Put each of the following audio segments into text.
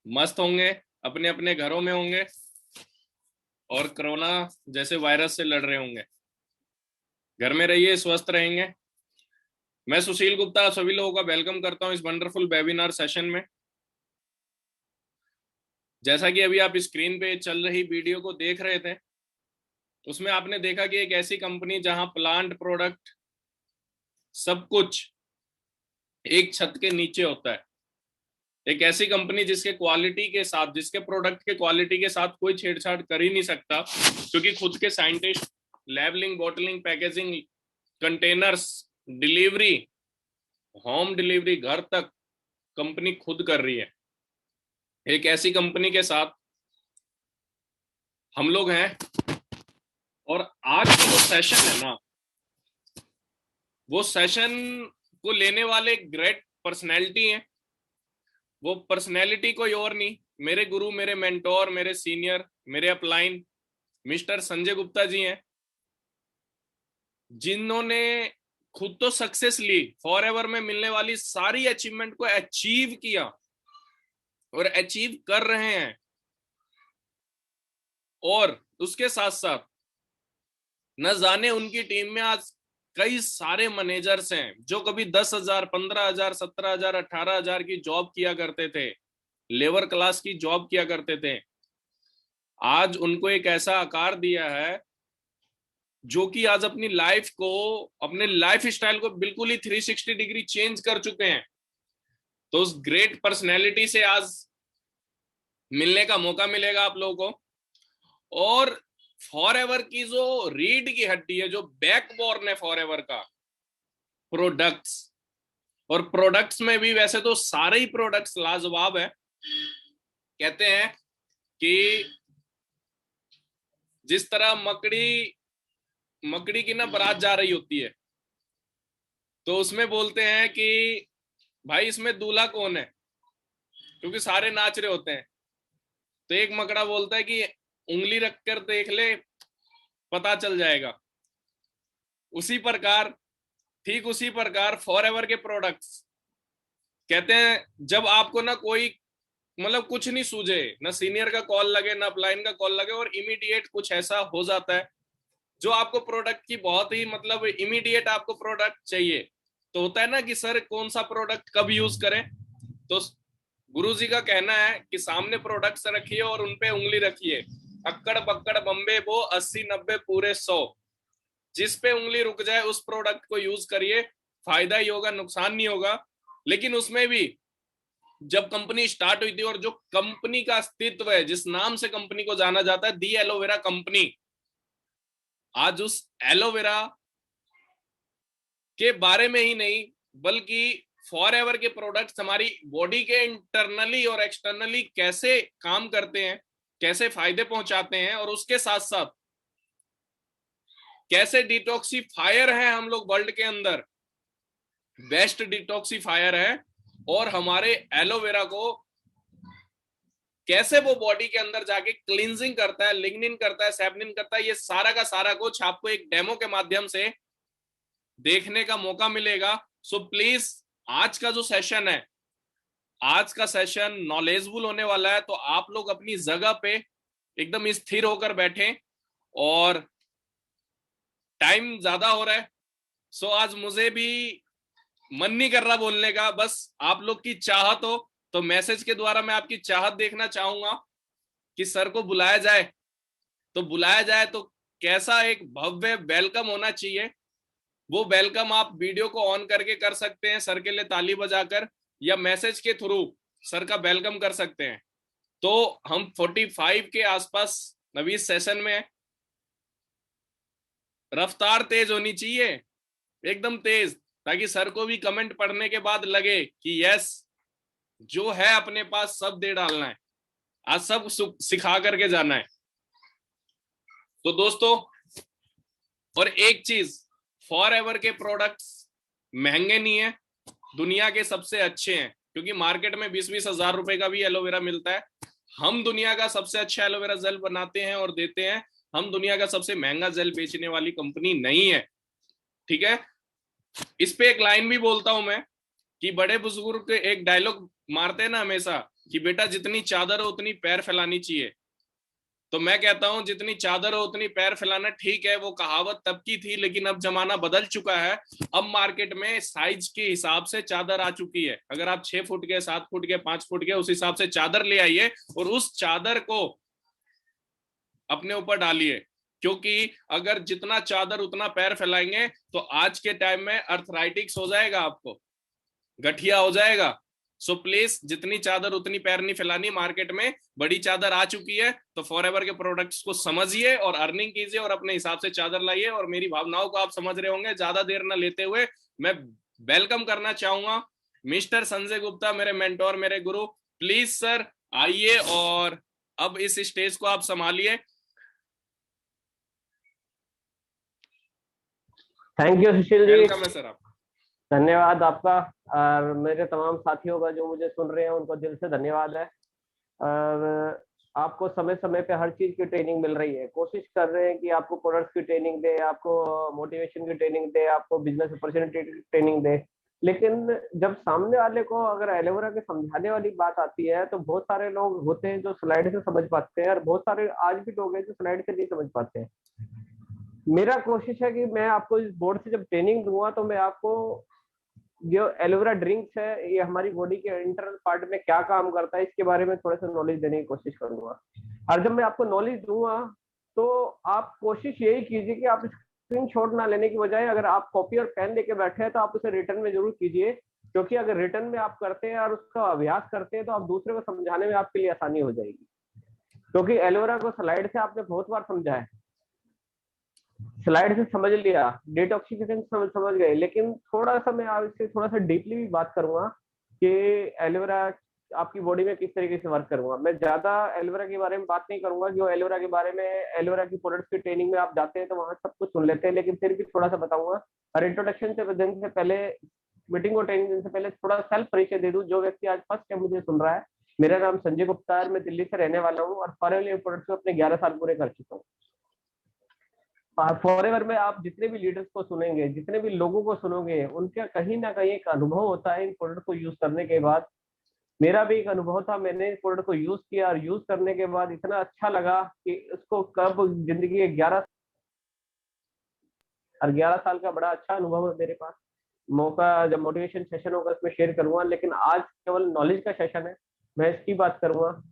मस्त होंगे, अपने अपने घरों में होंगे और कोरोना जैसे वायरस से लड़ रहे होंगे। घर में रहिए, स्वस्थ रहेंगे। मैं सुशील गुप्ता सभी लोगों का वेलकम करता हूं इस वंडरफुल वेबिनार सेशन में। जैसा कि अभी आप स्क्रीन पे चल रही वीडियो को देख रहे थे, उसमें आपने देखा कि एक ऐसी कंपनी जहां प्लांट प्रोडक्ट सब कुछ एक छत के नीचे होता है। एक ऐसी कंपनी जिसके क्वालिटी के साथ, जिसके प्रोडक्ट के क्वालिटी के साथ कोई छेड़छाड़ कर ही नहीं सकता, क्योंकि खुद के scientist labelling, bottling, packaging, containers, delivery, home delivery घर तक कंपनी खुद कर रही है। एक ऐसी कंपनी के साथ हम लोग हैं। और आज का जो सेशन है ना, वो सेशन को लेने वाले ग्रेट पर्सनैलिटी हैं। वो पर्सनैलिटी कोई और नहीं, मेरे गुरु, मेरे मेंटोर, मेरे सीनियर, मेरे अपलाइन मिस्टर संजय गुप्ता जी हैं, जिन्होंने खुद तो सक्सेस ली, फॉर एवर में मिलने वाली सारी अचीवमेंट को अचीव किया और अचीव कर रहे हैं। और उसके साथ साथ न जाने उनकी टीम में आज कई सारे मैनेजर्स हैं जो कभी 10,000, 15,000, 17,000, 18,000 की जॉब किया करते थे, लेबर क्लास की जॉब किया करते थे। आज उनको एक ऐसा आकार दिया है जो कि आज अपनी लाइफ को, अपने लाइफ स्टाइल को बिल्कुल ही 360 डिग्री चेंज कर चुके हैं। तो उस ग्रेट पर्सनैलिटी से आज मिलने का मौका मिलेगा आप लोगों को। और फॉर एवर की जो रीढ़ की हड्डी है, जो बैकबोर्न है फॉर एवर का, प्रोडक्ट्स। और प्रोडक्ट्स में भी वैसे तो सारे ही प्रोडक्ट्स लाजवाब है। कहते हैं कि जिस तरह मकड़ी मकड़ी की ना बारात जा रही होती है, तो उसमें बोलते हैं कि भाई इसमें दूल्हा कौन है, क्योंकि सारे नाच रहे होते हैं। तो एक मकड़ा बोलता है कि उंगली रखकर देख ले, पता चल जाएगा। उसी प्रकार, ठीक उसी प्रकार फॉर एवर के प्रोडक्ट्स कहते हैं, जब आपको ना कोई मतलब कुछ नहीं सूझे, ना सीनियर का कॉल लगे, ना अपलाइन का कॉल लगे, और इमीडिएट कुछ ऐसा हो जाता है जो आपको प्रोडक्ट की बहुत ही मतलब इमीडिएट आपको प्रोडक्ट चाहिए, तो होता है ना कि सर कौन सा प्रोडक्ट कब यूज करें। तो गुरु जी का कहना है कि सामने प्रोडक्ट्स रखिए और उनपे उंगली रखिए। अक्कड़ बक्कड़ बम्बे बो 80-90 पूरे 100। जिस पे उंगली रुक जाए उस प्रोडक्ट को यूज करिए, फायदा ही होगा, नुकसान नहीं होगा। लेकिन उसमें भी जब कंपनी स्टार्ट हुई थी और जो कंपनी का अस्तित्व है, जिस नाम से कंपनी को जाना जाता है, दी एलोवेरा कंपनी, आज उस एलोवेरा के बारे में ही नहीं बल्कि फॉर एवर के प्रोडक्ट्स हमारी बॉडी के इंटरनली और एक्सटर्नली कैसे काम करते हैं, कैसे फायदे पहुंचाते हैं, और उसके साथ साथ कैसे डिटॉक्सीफायर है हम लोग वर्ल्ड के अंदर, बेस्ट डिटॉक्सीफायर है। और हमारे एलोवेरा को कैसे वो बॉडी के अंदर जाके क्लींजिंग करता है, लिग्निन करता है, सैपनिन करता है, ये सारा का सारा कुछ आपको एक डेमो के माध्यम से देखने का मौका मिलेगा। सो प्लीज, आज का जो सेशन है, आज का सेशन नॉलेजफुल होने वाला है। तो आप लोग अपनी जगह पे एकदम स्थिर होकर बैठें। और टाइम ज्यादा हो रहा है, सो आज मुझे भी मन नहीं कर रहा बोलने का, बस आप लोग की चाहत हो तो मैसेज के द्वारा मैं आपकी चाहत देखना चाहूंगा कि सर को बुलाया जाए। तो बुलाया जाए तो कैसा एक भव्य वेलकम होना चाहिए। वो वेलकम आप वीडियो को ऑन करके कर सकते हैं, सर के लिए ताली बजाकर, या मैसेज के थ्रू सर का वेलकम कर सकते हैं। तो हम 45 के आसपास नवी सेशन में, रफ्तार तेज होनी चाहिए, एकदम तेज, ताकि सर को भी कमेंट पढ़ने के बाद लगे कि यस, जो है अपने पास सब दे डालना है, आज सब सिखा करके जाना है। तो दोस्तों, और एक चीज, फॉर एवर के प्रोडक्ट्स महंगे नहीं है, दुनिया के सबसे अच्छे हैं, क्योंकि मार्केट में 20-20 हजार रुपए का भी एलोवेरा मिलता है। हम दुनिया का सबसे अच्छा एलोवेरा जेल बनाते हैं और देते हैं। हम दुनिया का सबसे महंगा जेल बेचने वाली कंपनी नहीं है, ठीक है। इस पे एक लाइन भी बोलता हूं मैं कि बड़े बुजुर्ग एक डायलॉग मारते हैं ना हमेशा कि बेटा जितनी चादर हो उतनी पैर फैलानी चाहिए। तो मैं कहता हूं जितनी चादर हो उतनी पैर फैलाना ठीक है, वो कहावत तब की थी, लेकिन अब जमाना बदल चुका है। अब मार्केट में साइज के हिसाब से चादर आ चुकी है। अगर आप 6 फुट के, 7 फुट के, 5 फुट के, उस हिसाब से चादर ले आइए और उस चादर को अपने ऊपर डालिए, क्योंकि अगर जितना चादर उतना पैर फैलाएंगे तो आज के टाइम में अर्थराइटिक्स हो जाएगा, आपको गठिया हो जाएगा। सो प्लीज जितनी चादर उतनी पैर नहीं फैलानी। मार्केट में बड़ी चादर आ चुकी है, तो फॉरएवर के प्रोडक्ट्स को समझिए और अर्निंग कीजिए और अपने हिसाब से चादर लाइए। और मेरी भावनाओं को आप समझ रहे होंगे। ज्यादा देर न लेते हुए मैं वेलकम करना चाहूंगा मिस्टर संजय गुप्ता, मेरे मेंटोर, मेरे गुरु। प्लीज सर आइए और अब इस स्टेज को आप संभालिए। Thank you Sushil ji, welcome है सर आपका। धन्यवाद आपका। और मेरे तमाम साथियों का जो मुझे सुन रहे हैं उनको दिल से धन्यवाद है। और आपको समय समय पे हर चीज की ट्रेनिंग मिल रही है। कोशिश कर रहे हैं कि आपको प्रोडक्ट्स की ट्रेनिंग दे, आपको मोटिवेशन की ट्रेनिंग दे, आपको बिजनेस अपॉर्चुनिटी की ट्रेनिंग दे। लेकिन जब सामने वाले को अगर एलोवेरा के समझाने वाली बात आती है तो बहुत सारे लोग होते हैं जो स्लाइड से समझ पाते हैं, और बहुत सारे आज भी लोग हैं जो स्लाइड से नहीं समझ पाते हैं। मेरा कोशिश है कि मैं आपको इस बोर्ड से जब ट्रेनिंग दूंगा तो मैं आपको जो एलोवेरा ड्रिंक्स है ये हमारी बॉडी के इंटरनल पार्ट में क्या काम करता है इसके बारे में थोड़ा सा नॉलेज देने की कोशिश करूंगा। और जब मैं आपको नॉलेज दूंगा तो आप कोशिश यही कीजिए कि आप स्क्रीनशॉट ना लेने की बजाय अगर आप कॉपी और पेन लेके बैठे हैं तो आप उसे रिटर्न में जरूर कीजिए, क्योंकि अगर रिटर्न में आप करते हैं और उसका अभ्यास करते हैं तो आप दूसरे को समझाने में आपके लिए आसानी हो जाएगी। क्योंकि एलोवेरा को स्लाइड से आपने बहुत बार समझा है, स्लाइड से समझ लिया, डिटॉक्सिफिकेशन समझ गए, लेकिन थोड़ा सा मैं आपसे थोड़ा सा डीपली भी बात करूंगा कि एलोवेरा आपकी बॉडी में किस तरीके से वर्क करूंगा। मैं ज्यादा एलोवेरा के बारे में बात नहीं करूंगा, जो एलोवेरा के बारे में एलोवेरा की प्रोडक्ट्स की ट्रेनिंग में आप जाते हैं तो वहां सब कुछ सुन लेते हैं, लेकिन फिर भी थोड़ा सा बताऊंगा। और इंट्रोडक्शन से देने से पहले, मीटिंग को ट्रेनिंग देने से पहले थोड़ा सेल्फ परिचय दे दूं। जो व्यक्ति आज फर्स्ट टाइम मुझे सुन रहा है, मेरा नाम संजय गुप्ता है, मैं दिल्ली से रहने वाला हूँ और फॉरएवर प्रोडक्ट्स में अपने 11 साल पूरे कर चुका हूँ। फॉरएवर में आप जितने भी लीडर्स को सुनेंगे, जितने भी लोगों को सुनोगे, उनका कहीं ना कहीं एक अनुभव होता है इन प्रोडक्ट को यूज करने के बाद। मेरा भी एक अनुभव था, मैंने इस प्रोडक्ट को यूज किया और यूज करने के बाद इतना अच्छा लगा कि उसको कब जिंदगी के 11 साल का बड़ा अच्छा अनुभव है मेरे पास। मौका जब मोटिवेशन सेशन होगा उसमें शेयर करूंगा, लेकिन आज केवल नॉलेज का सेशन है, मैं इसकी बात करूंगा।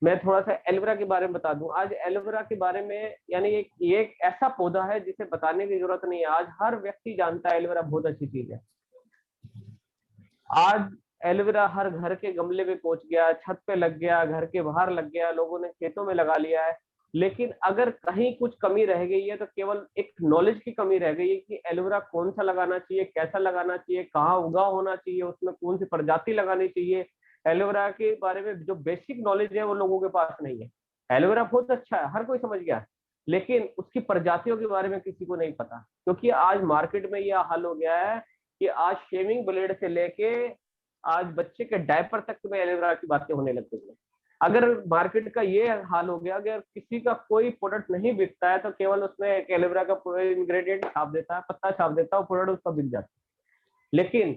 मैं थोड़ा सा एलोवेरा के बारे में बता दूं। आज एलोवेरा के बारे में, यानी एक ऐसा पौधा है जिसे बताने की जरूरत नहीं है, आज हर व्यक्ति जानता है एलोवेरा बहुत अच्छी चीज है। आज एलोवेरा हर घर के गमले में पहुंच गया, छत पे लग गया, घर के बाहर लग गया, लोगों ने खेतों में लगा लिया है। लेकिन अगर कहीं कुछ कमी रह गई है तो केवल एक नॉलेज की कमी रह गई है कि एलोवेरा कौन सा लगाना चाहिए, कैसा लगाना चाहिए, कहाँ उगा होना चाहिए, उसमें कौन सी प्रजाति लगानी चाहिए। एलोवेरा के बारे में जो बेसिक नॉलेज है वो लोगों के पास नहीं है। एलोवेरा बहुत अच्छा है, हर कोई समझ गया, लेकिन उसकी प्रजातियों के बारे में किसी को नहीं पता। क्योंकि आज मार्केट में यह हाल हो गया है कि आज शेविंग ब्लेड से लेके आज बच्चे के डायपर तक में एलोवेरा की बातें होने लग गई है। अगर मार्केट का ये हाल हो गया, अगर किसी का कोई प्रोडक्ट नहीं बिकता है तो केवल उसमें एक एलोवेरा का इंग्रेडिएंट छाप देता है, पत्ता छाप देता है, वो प्रोडक्ट उसका बिक जाता है। लेकिन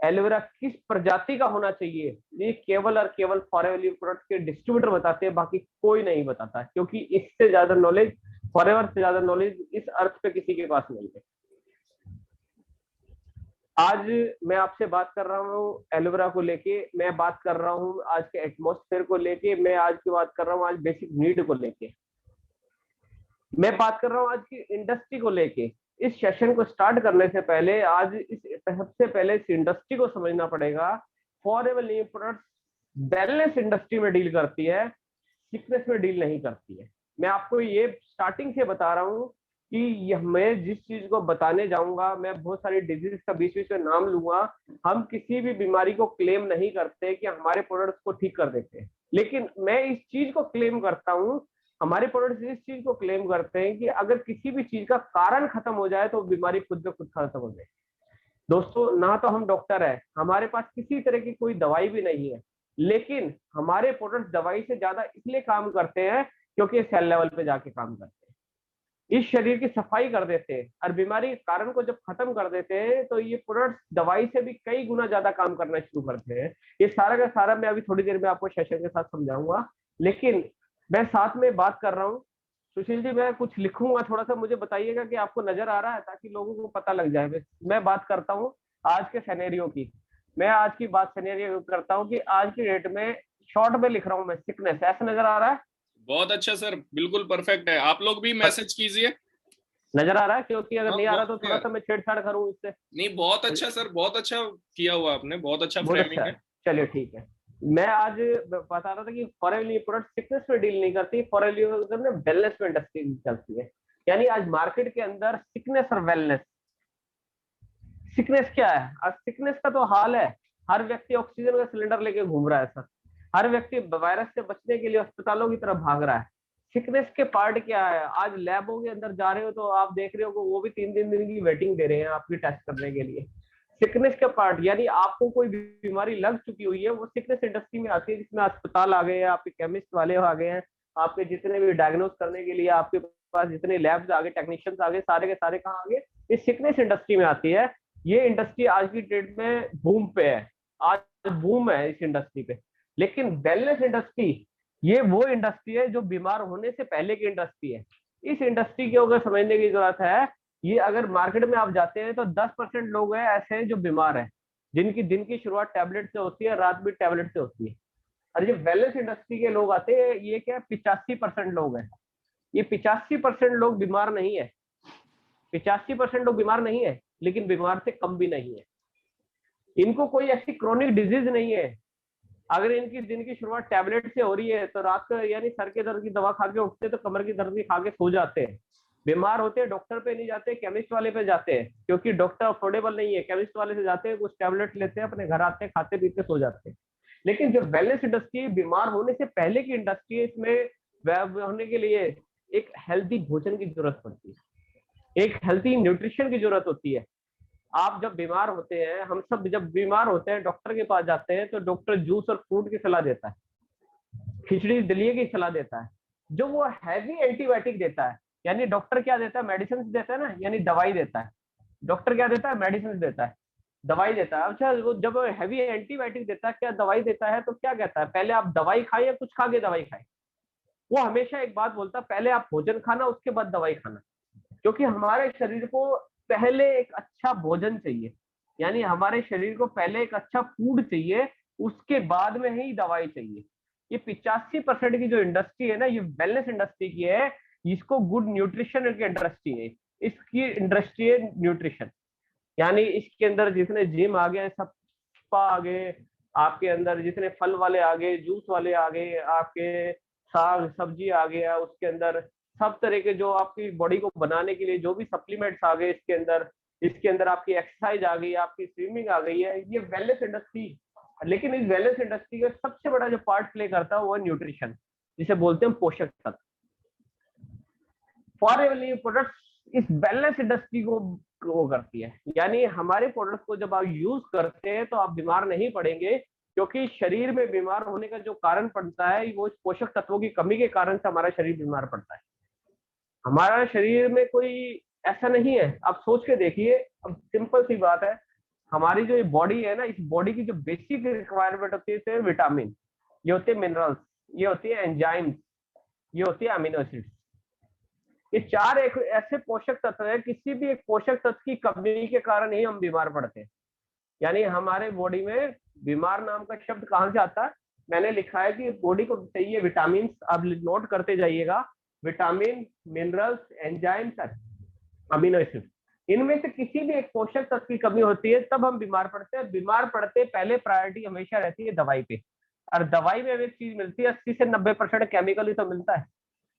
एलोवेरा किस प्रजाति का होना चाहिए ये केवल और केवल फॉरएवर प्रोडक्ट के डिस्ट्रीब्यूटर बताते हैं, बाकी कोई नहीं बताता, क्योंकि इससे ज्यादा नॉलेज, फॉरएवर से ज्यादा नॉलेज इस अर्थ पे किसी के पास नहीं है। आज मैं आपसे बात कर रहा हूँ एलोवेरा को लेके, मैं बात कर रहा हूँ आज के एटमॉस्फेयर को लेके, मैं आज की बात कर रहा हूँ आज बेसिक नीड को लेके, मैं बात कर रहा हूँ आज की इंडस्ट्री को लेके। इस सेशन को स्टार्ट करने से पहले आज सबसे पहले इस इंडस्ट्री को समझना पड़ेगा। Forever leaf products wellness industry में डील करती है, सिकनेस में डील नहीं करती है। मैं आपको ये स्टार्टिंग से बता रहा हूँ कि मैं जिस चीज को बताने जाऊंगा, मैं बहुत सारी डिजीज का बीच बीच में नाम लूंगा। हम किसी भी बीमारी को क्लेम नहीं करते कि हमारे प्रोडक्ट्स को ठीक कर देते हैं, लेकिन मैं इस चीज को क्लेम करता हूँ, हमारे प्रोडक्ट्स इस चीज को क्लेम करते हैं कि अगर किसी भी चीज का कारण खत्म हो जाए तो बीमारी खुद ब खुद खत्म हो जाए। दोस्तों, ना तो हम डॉक्टर है, हमारे पास किसी तरह की कोई दवाई भी नहीं है, लेकिन हमारे प्रोडक्ट दवाई से ज्यादा इसलिए काम करते हैं क्योंकि सेल लेवल पे जाके काम करते हैं। इस शरीर की सफाई कर देते हैं और बीमारी के कारण को जब खत्म कर देते हैं तो ये प्रोडक्ट्स दवाई से भी कई गुना ज्यादा काम करना शुरू करते हैं। ये सारा का सारा मैं अभी थोड़ी देर में आपको सेशन के साथ समझाऊंगा, लेकिन मैं साथ में बात कर रहा हूँ। सुशील जी, मैं कुछ लिखूंगा, थोड़ा सा मुझे बताइएगा कि आपको नजर आ रहा है, ताकि लोगों को पता लग जाए। मैं बात करता हूँ आज के सिनेरियो की। मैं आज की बात सिनेरियो करता हूँ कि आज की डेट में शॉर्ट में लिख रहा हूँ मैं, सिकनेस, ऐसा नजर आ रहा है? बहुत अच्छा सर, बिल्कुल परफेक्ट है। आप लोग भी मैसेज कीजिए। नजर आ रहा है? क्योंकि अगर हाँ, नहीं आ रहा बहुत तो थोड़ा क्लियर। सा मैं छेड़छाड़ करूँ इससे। नहीं, बहुत अच्छा सर, बहुत अच्छा किया हुआ आपने, बहुत अच्छा बहुत अच्छा फ्रेमिंग है, है। चलिए ठीक है। मैं आज बता रहा था कि फॉरेन प्रोडक्ट सिकनेस में डील नहीं करती, फॉरेन वेलनेस में इंडस्ट्री चलती है। यानी आज मार्केट के अंदर सिकनेस और वेलनेस। सिकनेस क्या है? आज सिकनेस का तो हाल है, हर व्यक्ति ऑक्सीजन का सिलेंडर लेके घूम रहा है सर, हर व्यक्ति वायरस से बचने के लिए अस्पतालों की तरफ भाग रहा है। सिकनेस के पार्ट क्या है? आज लैबों के अंदर जा रहे हो तो आप देख रहे हो वो भी 3 दिन की वेटिंग दे रहे हैं आपकी टेस्ट करने के लिए। सिकनेस का पार्ट यानी आपको कोई बीमारी लग चुकी हुई है, वो सिकनेस इंडस्ट्री में आती है, जिसमें अस्पताल आ गए हैं, आपके केमिस्ट वाले आ गए हैं, आपके जितने भी डायग्नोस करने के लिए आपके पास जितने लैब्स आ गए, टेक्नीशियंस आ गए, सारे के सारे कहाँ आ गए? इस सिकनेस इंडस्ट्री में आती है। ये इंडस्ट्री आज की डेट में बूम पे है, आज बूम है इस इंडस्ट्री पे। लेकिन वेलनेस इंडस्ट्री, ये वो इंडस्ट्री है जो बीमार होने से पहले की इंडस्ट्री है। इस इंडस्ट्री को अगर समझने की जरूरत है, ये अगर मार्केट में आप जाते हैं तो 10% लोग हैं ऐसे हैं जो बीमार हैं, जिनकी दिन की शुरुआत टैबलेट से होती है, रात भी टैबलेट से होती है। और ये वेलनेस इंडस्ट्री के लोग आते हैं, ये क्या 85% लोग हैं। ये 85% लोग बीमार नहीं है, 85% लोग बीमार नहीं है, लेकिन बीमार से कम भी नहीं है। इनको कोई ऐसी क्रोनिक डिजीज नहीं है। अगर इनकी दिन की शुरुआत टैबलेट से हो रही है तो रात को यानी सर के दर्द की दवा खा के उठते तो कमर की दर्द की खा के सो जाते हैं। बीमार होते हैं डॉक्टर पे नहीं जाते, केमिस्ट वाले पे जाते हैं, क्योंकि डॉक्टर अफोर्डेबल नहीं है। केमिस्ट वाले से जाते हैं, कुछ टैबलेट लेते हैं, अपने घर आते हैं, खाते पीते सो जाते हैं। लेकिन जो वेलनेस इंडस्ट्री बीमार होने से पहले की इंडस्ट्री है, इसमें होने के लिए एक हेल्थी भोजन की जरूरत पड़ती है, एक हेल्थी न्यूट्रिशन की जरूरत होती है। आप जब बीमार होते हैं, हम सब जब बीमार होते हैं डॉक्टर के पास जाते हैं तो डॉक्टर जूस और फ्रूट की सलाह देता है, खिचड़ी दलिए की सलाह देता है, जो वो हैवी एंटीबायोटिक देता है। यानी डॉक्टर क्या देता है? मेडिसिन देता है ना, यानी दवाई देता है। डॉक्टर क्या देता है? मेडिसिन देता है, दवाई देता है। अच्छा, वो जब हैवी एंटीबायोटिक देता है, क्या दवाई देता है, तो क्या कहता है? पहले आप दवाई खाएं या कुछ खा के दवाई खाएं? वो हमेशा एक बात बोलता है, पहले आप भोजन खाना, उसके बाद दवाई खाना। क्योंकि हमारे शरीर को पहले एक अच्छा भोजन चाहिए, यानी हमारे शरीर को पहले एक अच्छा फूड चाहिए, उसके बाद में ही दवाई चाहिए। ये 85% की जो इंडस्ट्री है ना, ये वेलनेस इंडस्ट्री की है। इसको गुड न्यूट्रिशन की इंडस्ट्री है, इसकी इंडस्ट्री है न्यूट्रिशन। यानी इसके अंदर जितने जिम आ गए, सब स्पा आ गए, आपके अंदर जितने फल वाले आ गए, जूस वाले आ गए, आपके साग सब्जी आ गया, उसके अंदर सब तरह के जो आपकी बॉडी को बनाने के लिए जो भी सप्लीमेंट्स आ गए इसके अंदर आपकी एक्सरसाइज आ गई, आपकी स्विमिंग आ गई है, ये वेलनेस इंडस्ट्री। लेकिन इस वेलनेस इंडस्ट्री का सबसे बड़ा जो पार्ट प्ले करता है वो है न्यूट्रिशन, जिसे बोलते हैं पोषक तत्व। फॉरेन प्रोडक्ट्स इस वेलनेस इंडस्ट्री को वो करती है। यानी हमारे प्रोडक्ट को जब आप यूज करते हैं तो आप बीमार नहीं पड़ेंगे, क्योंकि शरीर में बीमार होने का जो कारण पड़ता है वो पोषक तत्वों की कमी के कारण से हमारा शरीर बीमार पड़ता है। हमारा शरीर में कोई ऐसा नहीं है, आप सोच के देखिए। अब सिंपल सी बात है, हमारी जो ये बॉडी है ना, इस बॉडी की जो बेसिक रिक्वायरमेंट होती है विटामिन, ये होते हैं मिनरल्स, ये होती है एंजाइम्स, ये होती है अमीनो एसिड्स। ये चार एक ऐसे पोषक तत्व है, किसी भी एक पोषक तत्व की कमी के कारण ही हम बीमार पड़ते हैं। यानी हमारे बॉडी में बीमार नाम का शब्द कहाँ से आता है? मैंने लिखा है कि बॉडी को चाहिए विटामिन, आप नोट करते जाइएगा, vitamin, minerals, enzymes, amino acid. इनमें से किसी भी एक पोषक तत्व की कमी होती है तब हम बीमार पड़ते हैं। बीमार पड़ते पहले प्रायोरिटी हमेशा रहती है दवाई पे, और दवाई में एक चीज मिलती है, 80 से 90% केमिकल ही तो मिलता है।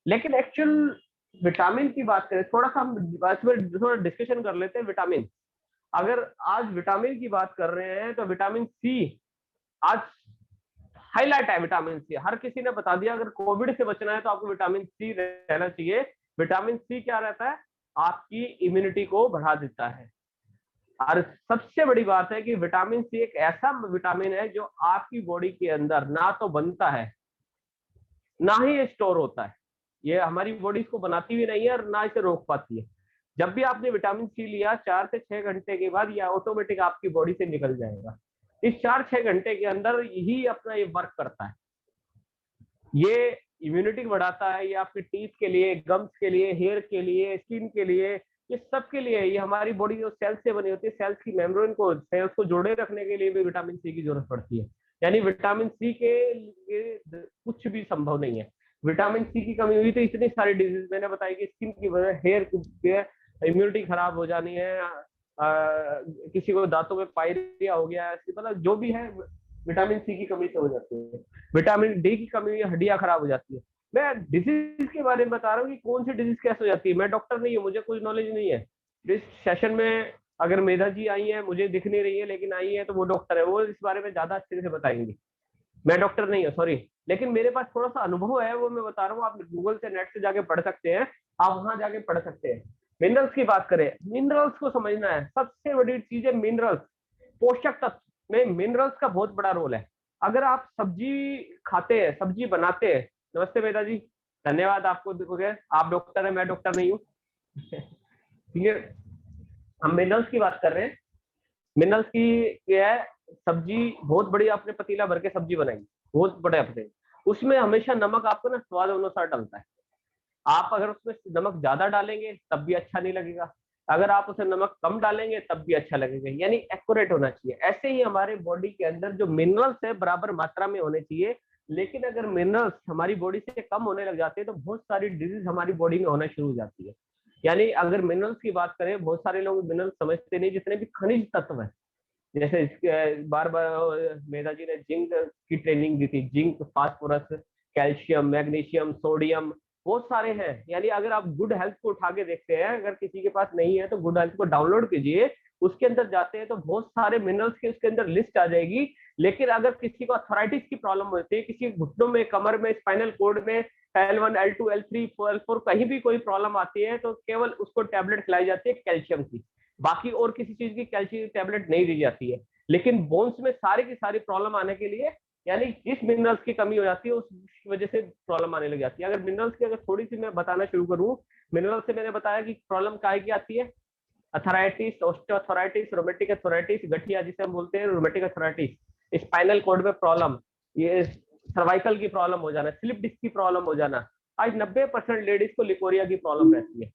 लेकिन एक्चुअल विटामिन की बात करें, थोड़ा सा हम थोड़ा डिस्कशन कर लेते हैं विटामिन। अगर आज विटामिन की बात कर रहे हैं तो विटामिन सी आज हाईलाइट है। विटामिन सी हर किसी ने बता दिया, अगर कोविड से बचना है तो आपको विटामिन सी रहना चाहिए। विटामिन सी क्या रहता है? आपकी इम्यूनिटी को बढ़ा देता है। और सबसे बड़ी बात है कि विटामिन सी एक ऐसा विटामिन है जो आपकी बॉडी के अंदर ना तो बनता है ना ही स्टोर होता है। ये हमारी बॉडी इसको बनाती भी नहीं है और ना इसे रोक पाती है। जब भी आपने विटामिन सी लिया 4 से 6 घंटे के बाद ये ऑटोमेटिक आपकी बॉडी से निकल जाएगा। इस 4-6 घंटे के अंदर यही अपना ये वर्क करता है। ये इम्यूनिटी बढ़ाता है, ये आपके टीथ के लिए, गम्स के लिए, हेयर के लिए, स्किन के लिए, ये सब के लिए। ये हमारी बॉडी जो सेल्स से बनी होती है, सेल्स की मेम्ब्रेन को, सेल्स को जोड़े रखने के लिए भी विटामिन सी की जरूरत पड़ती है। यानी विटामिन सी के लिए कुछ भी संभव नहीं है। विटामिन सी की कमी हुई तो इतनी सारी डिजीज मैंने बताई कि स्किन की वजह, हेयर की इम्यूनिटी खराब हो जानी है, किसी को दांतों में पायरिया हो गया, मतलब जो भी है विटामिन सी की कमी से हो जाती है। विटामिन डी की कमी हुई हड्डियां खराब हो जाती है। मैं डिजीज के बारे में बता रहा हूँ कि कौन सी डिजीज कैसे हो जाती है। मैं डॉक्टर नहीं हूँ, मुझे कुछ नॉलेज नहीं है। इस सेशन में अगर मेधा जी आई है, मुझे दिख नहीं रही है लेकिन आई है, तो वो डॉक्टर है, वो इस बारे में ज्यादा अच्छे से बताएंगे। मैं डॉक्टर नहीं हूँ, सॉरी, लेकिन मेरे पास थोड़ा सा अनुभव है, वो मैं बता रहा हूँ। आप गूगल से, नेट से जाके पढ़ सकते हैं, आप वहां जाके पढ़ सकते हैं। मिनरल्स की बात करें, मिनरल्स को समझना है। सबसे बड़ी चीज है मिनरल्स, पोषक तत्व में मिनरल्स का बहुत बड़ा रोल है। अगर आप सब्जी खाते हैं, सब्जी बनाते हैं, नमस्ते मेधा जी, धन्यवाद आपको, देखोगे आप डॉक्टर है, मैं डॉक्टर नहीं हूँ। ठीक है, हम मिनरल्स की बात कर रहे हैं। मिनरल्स की क्या है, सब्जी बहुत बड़ी, आपने पतीला भर के सब्जी बनाई, बहुत बड़े अपने, उसमें हमेशा नमक आपको ना स्वाद अनुसार डालता है। आप अगर उसमें नमक ज्यादा डालेंगे तब भी अच्छा नहीं लगेगा, अगर आप उसे नमक कम डालेंगे तब भी अच्छा लगेगा। यानी एक्यूरेट होना चाहिए। ऐसे ही हमारे बॉडी के अंदर जो मिनरल्स है बराबर मात्रा में होने चाहिए। लेकिन अगर मिनरल्स हमारी बॉडी से कम होने लग जाते हैं तो बहुत सारी डिजीज हमारी बॉडी में होना शुरू हो जाती है। यानी अगर मिनरल्स की बात करें, बहुत सारे लोग मिनरल्स समझते नहीं, जितने भी खनिज तत्व है, जैसे बार बार मेधा जी ने जिंक की ट्रेनिंग दी थी, zinc, phosphorus, calcium, magnesium, sodium, बहुत सारे हैं। यानी अगर आप गुड हेल्थ को उठा के देखते हैं, अगर किसी के पास नहीं है तो गुड हेल्थ को डाउनलोड कीजिए, उसके अंदर जाते हैं तो बहुत सारे मिनरल्स की उसके अंदर लिस्ट आ जाएगी। लेकिन अगर किसी को अथराइटिस की प्रॉब्लम होती है, किसी घुटनों में, कमर में, स्पाइनल कोड में, L1, L2, L3, L4 कहीं भी कोई प्रॉब्लम आती है तो केवल उसको टैबलेट खिलाई जाती है कैल्शियम की, बाकी और किसी चीज की कैल्शियम टैबलेट नहीं दी जाती है। लेकिन बोन्स में सारी की सारी प्रॉब्लम आने के लिए, यानी जिस मिनरल्स की कमी हो जाती है उस वजह से प्रॉब्लम आने लग जाती है। अगर मिनरल्स की अगर थोड़ी सी मैं बताना शुरू करूं, मिनरल्स से मैंने बताया कि प्रॉब्लम काहे की आती है, अथराइटिस, ऑस्टियोआर्थराइटिस, रोमेटिक अर्थराइटिस, गठिया जिसे हम बोलते हैं रोमेटिक अर्थराइटिस, स्पाइनल कॉर्ड में प्रॉब्लम, ये सर्वाइकल की प्रॉब्लम हो जाना, स्लिप डिस्क की प्रॉब्लम हो जाना। आज 90% लेडीज को लिकोरिया की प्रॉब्लम रहती है।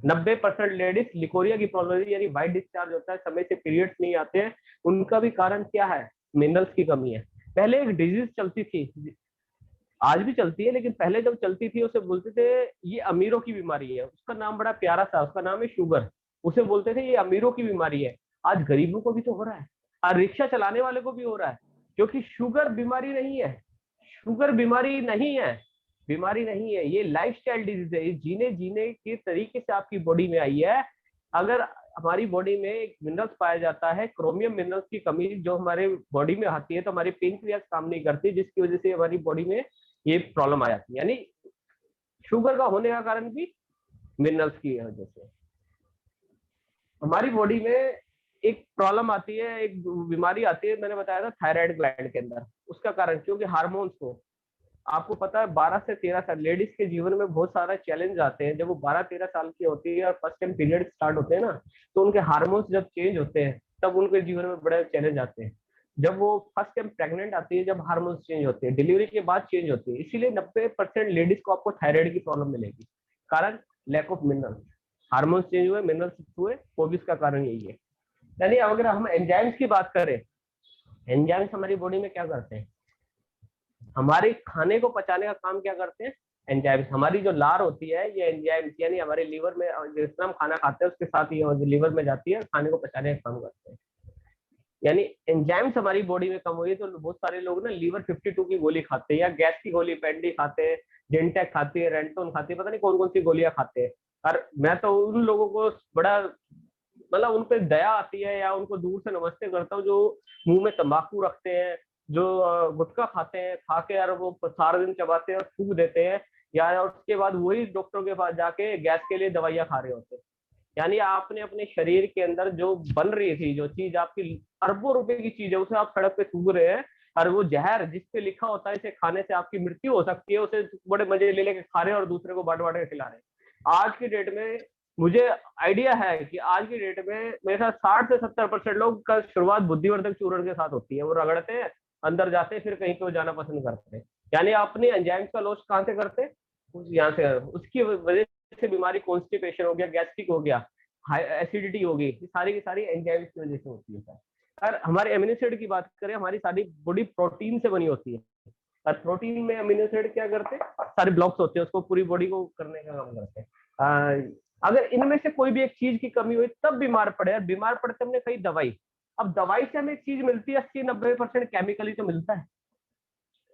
90% लेडीज लिकोरिया की प्रॉब्लम, यानी वाइट डिस्चार्ज होता है, समय से पीरियड्स नहीं आते हैं। उनका भी कारण क्या है, मिनरल्स की कमी है। पहले एक डिजीज चलती थी, आज भी चलती है, लेकिन पहले जब चलती थी उसे बोलते थे ये अमीरों की बीमारी है। उसका नाम बड़ा प्यारा था, उसका नाम है शुगर। उसे बोलते थे ये अमीरों की बीमारी है। आज गरीबों को भी तो हो रहा है, आज रिक्शा चलाने वाले को भी हो रहा है, क्योंकि शुगर बीमारी नहीं है। शुगर बीमारी नहीं है, बीमारी नहीं है, ये लाइफस्टाइल डिजीज है। ये जीने जीने के तरीके से आपकी बॉडी में आई है। अगर हमारी बॉडी में एक मिनरल्स पाया जाता है, क्रोमियम मिनरल्स की कमी जो हमारे बॉडी में आती है, तो हमारी पेनक्रियाज काम नहीं करती, जिसकी वजह से हमारी बॉडी में ये प्रॉब्लम आ जाती है। यानी शुगर का होने का कारण भी मिनरल्स की वजह से। हमारी बॉडी में एक प्रॉब्लम आती है, एक बीमारी आती है, मैंने बताया था थायराइड ग्लैंड के अंदर। उसका कारण क्योंकि हार्मोन्स को, आपको पता है 12 से 13 साल लेडीज के जीवन में बहुत सारा चैलेंज आते हैं। जब वो 12-13 साल की होती है और फर्स्ट टाइम पीरियड स्टार्ट होते हैं ना, तो उनके हार्मोन्स जब चेंज होते हैं तब उनके जीवन में बड़े चैलेंज आते हैं। जब वो फर्स्ट टाइम प्रेग्नेंट आती है, जब हार्मोन्स चेंज होते हैं, डिलीवरी के बाद चेंज होते हैं, इसीलिए 90% लेडीज को आपको थायराइड की प्रॉब्लम मिलेगी। कारण lack of minerals, hormones change हुए, मिनरल्स हुए, वो भी इसका कारण यही है। यानी अगर हम एंजाइम्स की बात करें, एंजाइम्स हमारी बॉडी में क्या करते हैं, हमारे खाने को पचाने का काम क्या करते हैं एंजाइम्स। हमारी जो लार होती है ये एंजाइम्स, यानी हमारे लीवर में, जितना हम खाना खाते हैं उसके साथ ये लीवर में जाती है, खाने को पचाने का काम करते हैं। यानी एंजाइम्स हमारी बॉडी में कम हुई तो बहुत सारे लोग ना लीवर 52 की गोली खाते हैं, या गैस की गोली, पेंडी खाते हैं, जेंटेक खाती है, रेंटोन खाती है, पता नहीं कौन कौन सी गोलियां खाते हैं। और मैं तो उन लोगों को बड़ा, मतलब उन पे दया आती है, या उनको दूर से नमस्ते करता हूँ, जो मुंह में तंबाकू रखते हैं, जो गुटखा खाते हैं, खा के यार वो सारा दिन चबाते हैं और थूक देते हैं, या उसके बाद वही डॉक्टर के पास जाके गैस के लिए दवाइयां खा रहे होते हैं। यानी आपने अपने शरीर के अंदर जो बन रही थी, जो चीज आपकी अरबों रुपए की चीज है, उसे आप सड़क पे थूक रहे हैं। और वो जहर जिस पे लिखा होता है इसे खाने से आपकी मृत्यु हो सकती है, उसे बड़े मजे ले लेके खा रहे हैं और दूसरे को बांट बांट के खिला रहे हैं। आज की डेट में मुझे आइडिया है कि आज की डेट में मेरे साथ 60 से 70% लोग का शुरुआत बुद्धिवर्धक चूर्ण के साथ होती है। वो रगड़ते हैं, अंदर जाते हैं, फिर कहीं पे जाना पसंद करते हैं। यानी अपने एंजाइम्स का लॉस कहाँ से करते हैं? यहाँ से। उसकी वजह से बीमारी कॉन्स्टिपेशन हो गया, गैस्ट्रिक हो गया, एसिडिटी होगी, ये सारी की सारी एंजाइम्स की वजह से होती है। और हमारे अमीनो एसिड की बात करें, हमारी सारी बॉडी प्रोटीन से बनी होती है, और प्रोटीन में अमीनो एसिड क्या करते हैं? सारे ब्लॉक्स होते हैं, उसको पूरी बॉडी को करने का काम करते हैं। अगर इनमें से कोई भी एक चीज की कमी हुई तब बीमार पड़े, और बीमार पड़ते हमने कहीं दवाई। अब दवाई से हमें एक चीज मिलती है, 80-90% केमिकली तो मिलता है।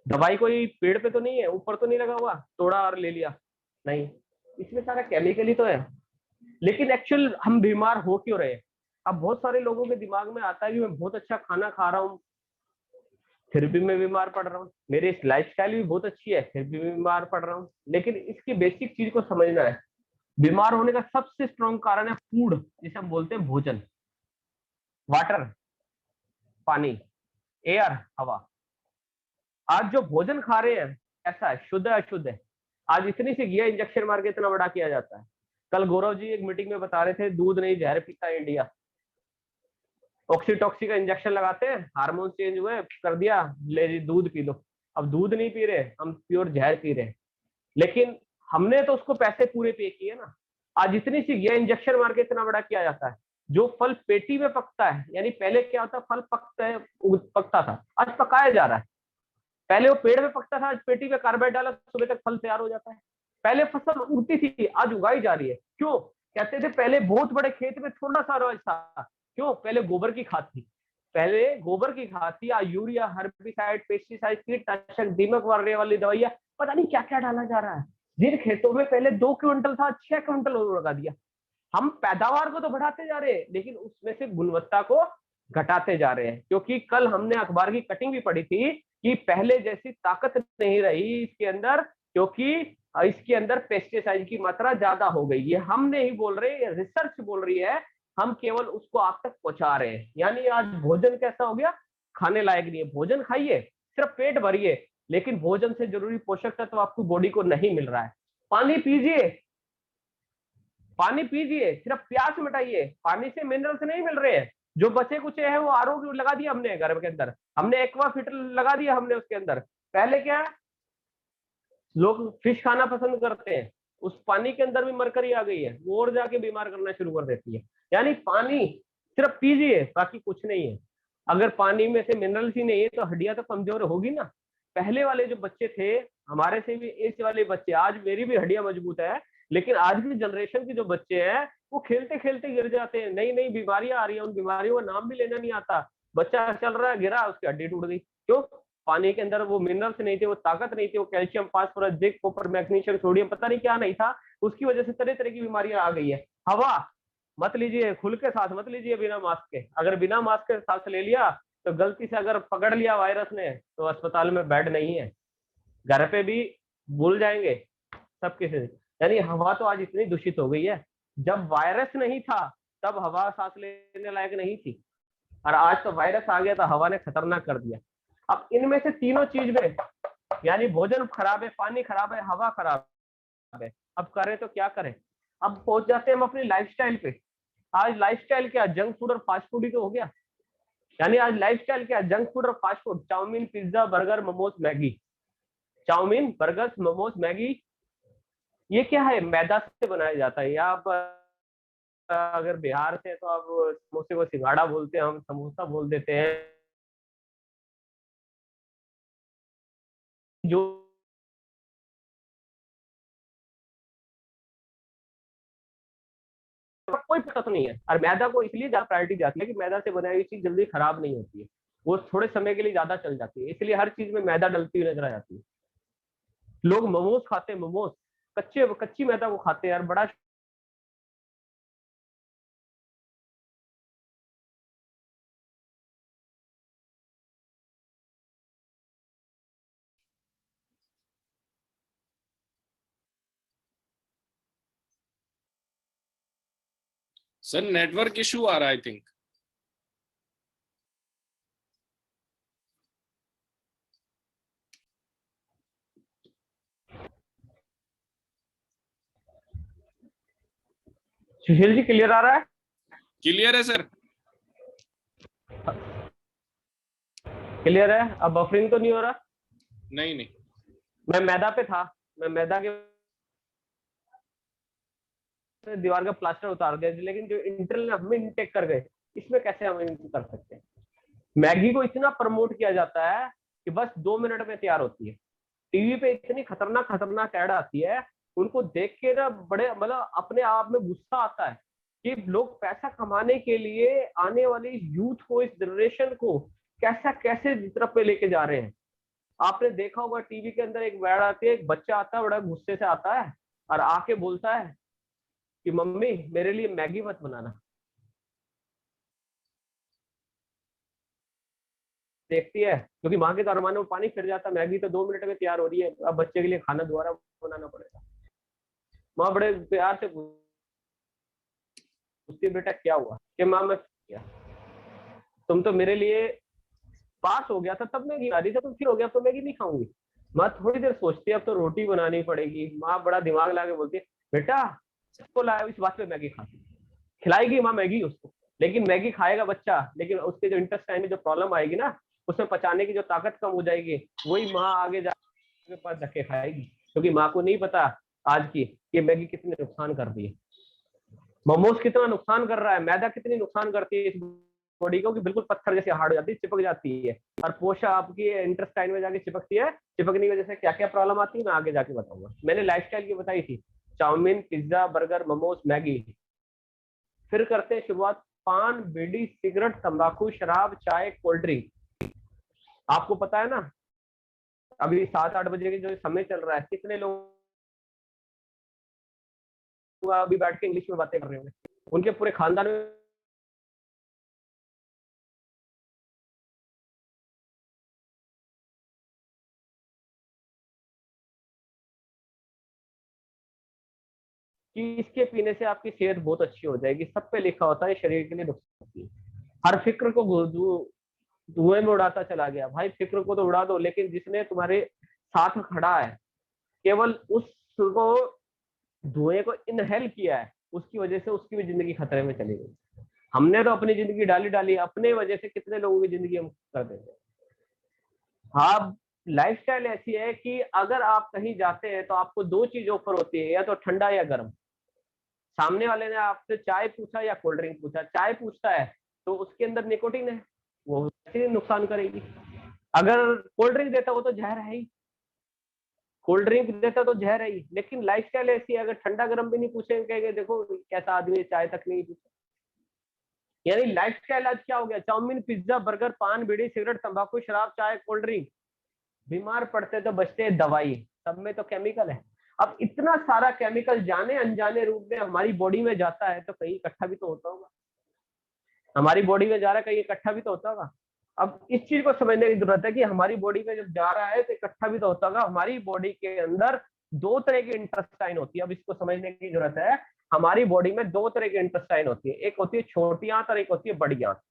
दवाई कोई पेड़ पे तो नहीं है, ऊपर तो नहीं लगा हुआ, तोड़ा और ले लिया, नहीं, इसमें सारा केमिकली तो है। लेकिन एक्चुअल हम बीमार हो क्यों रहे? अब बहुत सारे लोगों के दिमाग में आता है कि मैं बहुत अच्छा खाना खा रहा हूँ, फिर भी मैं बीमार पड़ रहा हूँ, मेरी लाइफस्टाइल भी बहुत अच्छी है, फिर भी बीमार पड़ रहा हूँ। लेकिन इसकी बेसिक चीज को समझना है। बीमार होने का सबसे स्ट्रॉन्ग कारण है फूड, जिसे हम बोलते हैं भोजन, वाटर, पानी, एयर, हवा। आज जो भोजन खा रहे हैं ऐसा है, शुद्ध है अशुद्ध है? आज इतनी सी घिया इंजेक्शन मार के इतना बड़ा किया जाता है। कल गौरव जी एक मीटिंग में बता रहे थे, दूध नहीं जहर पीता है इंडिया। ऑक्सीटॉक्सी का इंजेक्शन लगाते हैं, हार्मोन चेंज हुए, कर दिया, ले जी दूध पी लो। अब दूध नहीं पी रहे, हम प्योर जहर पी रहे हैं। लेकिन हमने तो उसको पैसे पूरे पे किए ना। आज इतनी सी घिया इंजेक्शन मार के इतना बड़ा किया जाता है। जो फल पेटी में पकता है, यानी पहले क्या होता, फल पकता है, पकता था, आज पकाया जा रहा है। पहले वो पेड़ में पकता था, आज पेटी में कार्बाइड डाला, सुबह तक फल तैयार हो जाता है। पहले फसल उगती थी, आज उगाई जा रही है। क्यों? कहते थे पहले बहुत बड़े खेत में थोड़ा सा अनाज था। क्यों? पहले गोबर की खाद थी, पहले गोबर की खाद थी। आज यूरिया, हर्बिसाइड, पेस्टिसाइड, कीटनाशक, दीमक मारने वाली दवाइयां, पता नहीं क्या क्या डाला जा रहा है। जिन खेतों में पहले 2 क्विंटल था, 6 क्विंटल लगा दिया। हम पैदावार को तो बढ़ाते जा रहे हैं, लेकिन उसमें से गुणवत्ता को घटाते जा रहे हैं। क्योंकि कल हमने अखबार की कटिंग भी पढ़ी थी कि पहले जैसी ताकत नहीं रही इसके अंदर, क्योंकि इसके अंदर पेस्टिसाइड की मात्रा ज्यादा हो गई। ये हम नहीं बोल रहे, रिसर्च बोल रही है, हम केवल उसको आप तक पहुंचा रहे हैं। यानी आज भोजन कैसा हो गया? खाने लायक नहीं है। भोजन खाइए, सिर्फ पेट भरिए, लेकिन भोजन से जरूरी पोषक तत्व आपको बॉडी को नहीं मिल रहा है। पानी पीजिए, पानी पीजिए, सिर्फ प्यास मिटाइए, पानी से मिनरल्स नहीं मिल रहे हैं। जो बचे कुचे हैं वो आरओ लगा दिया हमने घर के अंदर, हमने एक्वा फिल्टर लगा दिया हमने उसके अंदर। पहले क्या, लोग फिश खाना पसंद करते हैं, उस पानी के अंदर भी मरकरी आ गई है, वो और जाके बीमार करना शुरू कर देती है। यानी पानी सिर्फ पीजिए, बाकी कुछ नहीं है। अगर पानी में से मिनरल्स ही नहीं है तो हड्डियां तो कमजोर होगी ना। पहले वाले जो बच्चे थे, हमारे से भी एज वाले बच्चे, आज मेरी भी हड्डियां मजबूत है, लेकिन आज की जनरेशन के जो बच्चे हैं वो खेलते खेलते गिर जाते हैं, नई नई बीमारियां आ रही है, उन बीमारियों का नाम भी लेना नहीं आता। बच्चा चल रहा है, गिरा, उसकी हड्डी टूट गई। क्यों? पानी के अंदर वो मिनरल्स नहीं थे, वो ताकत नहीं थी, वो calcium, phosphorus, zinc, copper, magnesium, sodium, पता नहीं क्या नहीं था। उसकी वजह से तरह तरह की बीमारियां आ गई है। हवा मत लीजिए, खुल के सांस मत लीजिए बिना मास्क के। अगर बिना मास्क के सांस ले लिया तो गलती से अगर पकड़ लिया वायरस ने, तो अस्पताल में बेड नहीं है, घर पे भी भूल जाएंगे सब किसी। यानी हवा तो आज इतनी दूषित हो गई है। जब वायरस नहीं था तब हवा सांस लेने लायक नहीं थी, और आज तो वायरस आ गया तो हवा ने खतरनाक कर दिया। अब इनमें से तीनों चीज में, यानी भोजन खराब है, पानी खराब है, हवा खराब है, अब करें तो क्या करें? अब पहुंच जाते हैं हम अपनी लाइफस्टाइल पे। आज लाइफस्टाइल क्या, जंक फूड और फास्ट फूड ही तो हो गया। यानी आज लाइफस्टाइल क्या, जंक फूड और fast food, chowmein, pizza, burger, momos, Maggi. Chowmein, burger, momos, Maggi, ये क्या है? मैदा से बनाया जाता है। या आप अगर बिहार से, तो आप समोसे को सिंगाड़ा बोलते हैं, हम समोसा बोल देते हैं। जो कोई पता तो नहीं है। और मैदा को इसलिए ज्यादा प्रायोरिटी जाती है कि मैदा से बनाई हुई चीज जल्दी खराब नहीं होती है, वो थोड़े समय के लिए ज्यादा चल जाती है, इसलिए हर चीज में मैदा डलती हुई नजर आ जाती है। लोग मोमोज खाते हैं, मोमोज कच्ची मैदा को खाते हैं यार, बड़ा। सर नेटवर्क इशू आ रहा है I think. Sushil ji clear आ रहा है? क्लियर है सर। क्लियर है। अब बफरिंग तो नहीं हो रहा? नहीं नहीं। मैं मैदा पे था, मैं मैदा के दीवार का प्लास्टर उतार दिया, लेकिन जो इंटरनल हम इनटेक कर गए, इसमें कैसे हम कर सकते हैं? मैगी को इतना प्रमोट किया जाता है कि बस 2 मिनट में तैयार होती है। टीवी पे इतनी खतरनाक खतरनाक ऐड आती है, उनको देख के ना बड़े मतलब अपने आप में गुस्सा आता है कि लोग पैसा कमाने के लिए आने वाली यूथ को, इस जनरेशन को कैसा कैसे तरफ पे लेके जा रहे हैं। आपने देखा होगा टीवी के अंदर एक ऐड आती है, एक बच्चा आता है, बड़ा गुस्से से आता है और आके बोलता है कि मम्मी मेरे लिए मैगी मत बनाना। देखती है क्योंकि माँ के दरवाजे में पानी फिर जाता, मैगी तो 2 मिनट में तैयार हो रही है, अब बच्चे के लिए खाना दोबारा बनाना पड़ेगा। माँ बड़े प्यार से पूछती है बेटा क्या हुआ? कि माँ मैं क्या, तुम तो मेरे लिए पास हो गया था तब मैगी आ रही थी, तुम फिर हो गया तो मैगी नहीं खाऊंगी। माँ थोड़ी देर सोचती है अब तो रोटी बनानी पड़ेगी। माँ बड़ा दिमाग लगा के बोलती है बेटा इसको लाओ, इस बात पे मैगी खाती। खिलाएगी माँ मैगी उसको, लेकिन मैगी खाएगा बच्चा, लेकिन उसके जो इंटेस्टाइन में जो प्रॉब्लम आएगी ना, उसमें पचाने की जो ताकत कम हो जाएगी, वही माँ आगे जाके पास धक्के खाएगी, क्योंकि माँ को नहीं पता आज की कि मैगी कितनी नुकसान कर रही है, मोमोज कितना नुकसान कर रहा है, मैदा कितनी नुकसान करती है इस बॉडी को कि बिल्कुल पत्थर जैसे हार्ड हो जाती है, चिपक जाती है। और पोषा आपकी इंटेस्टाइन में जाके चिपकती है, चिपकने की वजह से क्या क्या प्रॉब्लम आती है मैं आगे जाके बताऊंगा। मैंने लाइफस्टाइल की बताई थी, chowmein, pizza, burger, momos, Maggi. फिर करते हैं शुरुआत, पान, बीड़ी, सिगरेट, तंबाकू, शराब, चाय, कोल्ड ड्रिंक। आपको पता है ना अभी 7-8 बजे के जो समय चल रहा है, कितने लोग अभी बैठ के इंग्लिश में बातें कर रहे होंगे, उनके पूरे खानदान में कि इसके पीने से आपकी सेहत बहुत अच्छी हो जाएगी। सब पे लिखा होता है शरीर के लिए नुकसान होती है। हर फिक्र को धुएं में उड़ाता चला गया। भाई फिक्र को तो उड़ा दो, लेकिन जिसने तुम्हारे साथ खड़ा है, केवल उसको धुएं को इनहेल किया है, उसकी वजह से उसकी भी जिंदगी खतरे में चली गई। हमने तो अपनी जिंदगी डाली डाली, अपने वजह से कितने लोगों की जिंदगी हम कर देंगे। हाँ, लाइफस्टाइल ऐसी है कि अगर आप कहीं जाते हैं तो आपको दो चीज ऑफर होती है, या तो ठंडा या गर्म। सामने वाले ने आपसे चाय पूछा या कोल्ड ड्रिंक पूछा, चाय पूछता है तो उसके अंदर निकोटीन है, वो वैसे ही नुकसान करेगी। अगर कोल्ड ड्रिंक देता हो तो जहर है ही, कोल्ड ड्रिंक देता तो जहर है ही। लेकिन लाइफस्टाइल ऐसी है, अगर ठंडा गर्म भी नहीं पूछेंगे, कहेंगे देखो कैसा आदमी, चाय तक नहीं पूछा। यानी लाइफस्टाइल आज क्या हो गया, चाउमीन, पिज्जा, बर्गर, पान, बीड़ी, सिगरेट, तंबाकू, शराब, चाय, कोल्ड ड्रिंक। बीमार पड़ते तो बचते दवाई, सब में तो केमिकल है। अब इतना सारा केमिकल जाने अनजाने रूप में हमारी बॉडी में जाता है, तो कहीं इकट्ठा भी तो होता होगा, हमारी बॉडी में जा रहा है, कहीं इकट्ठा भी तो होता होगा। अब इस चीज को समझने की जरूरत है कि हमारी बॉडी में जब जा रहा है तो इकट्ठा भी तो होता होगा। हमारी बॉडी के अंदर दो तरह की इंटेस्टाइन होती है, अब इसको समझने की जरूरत है। हमारी बॉडी में दो तरह की इंटेस्टाइन होती है, एक होती है छोटी आंत और एक होती है बड़ी आंत।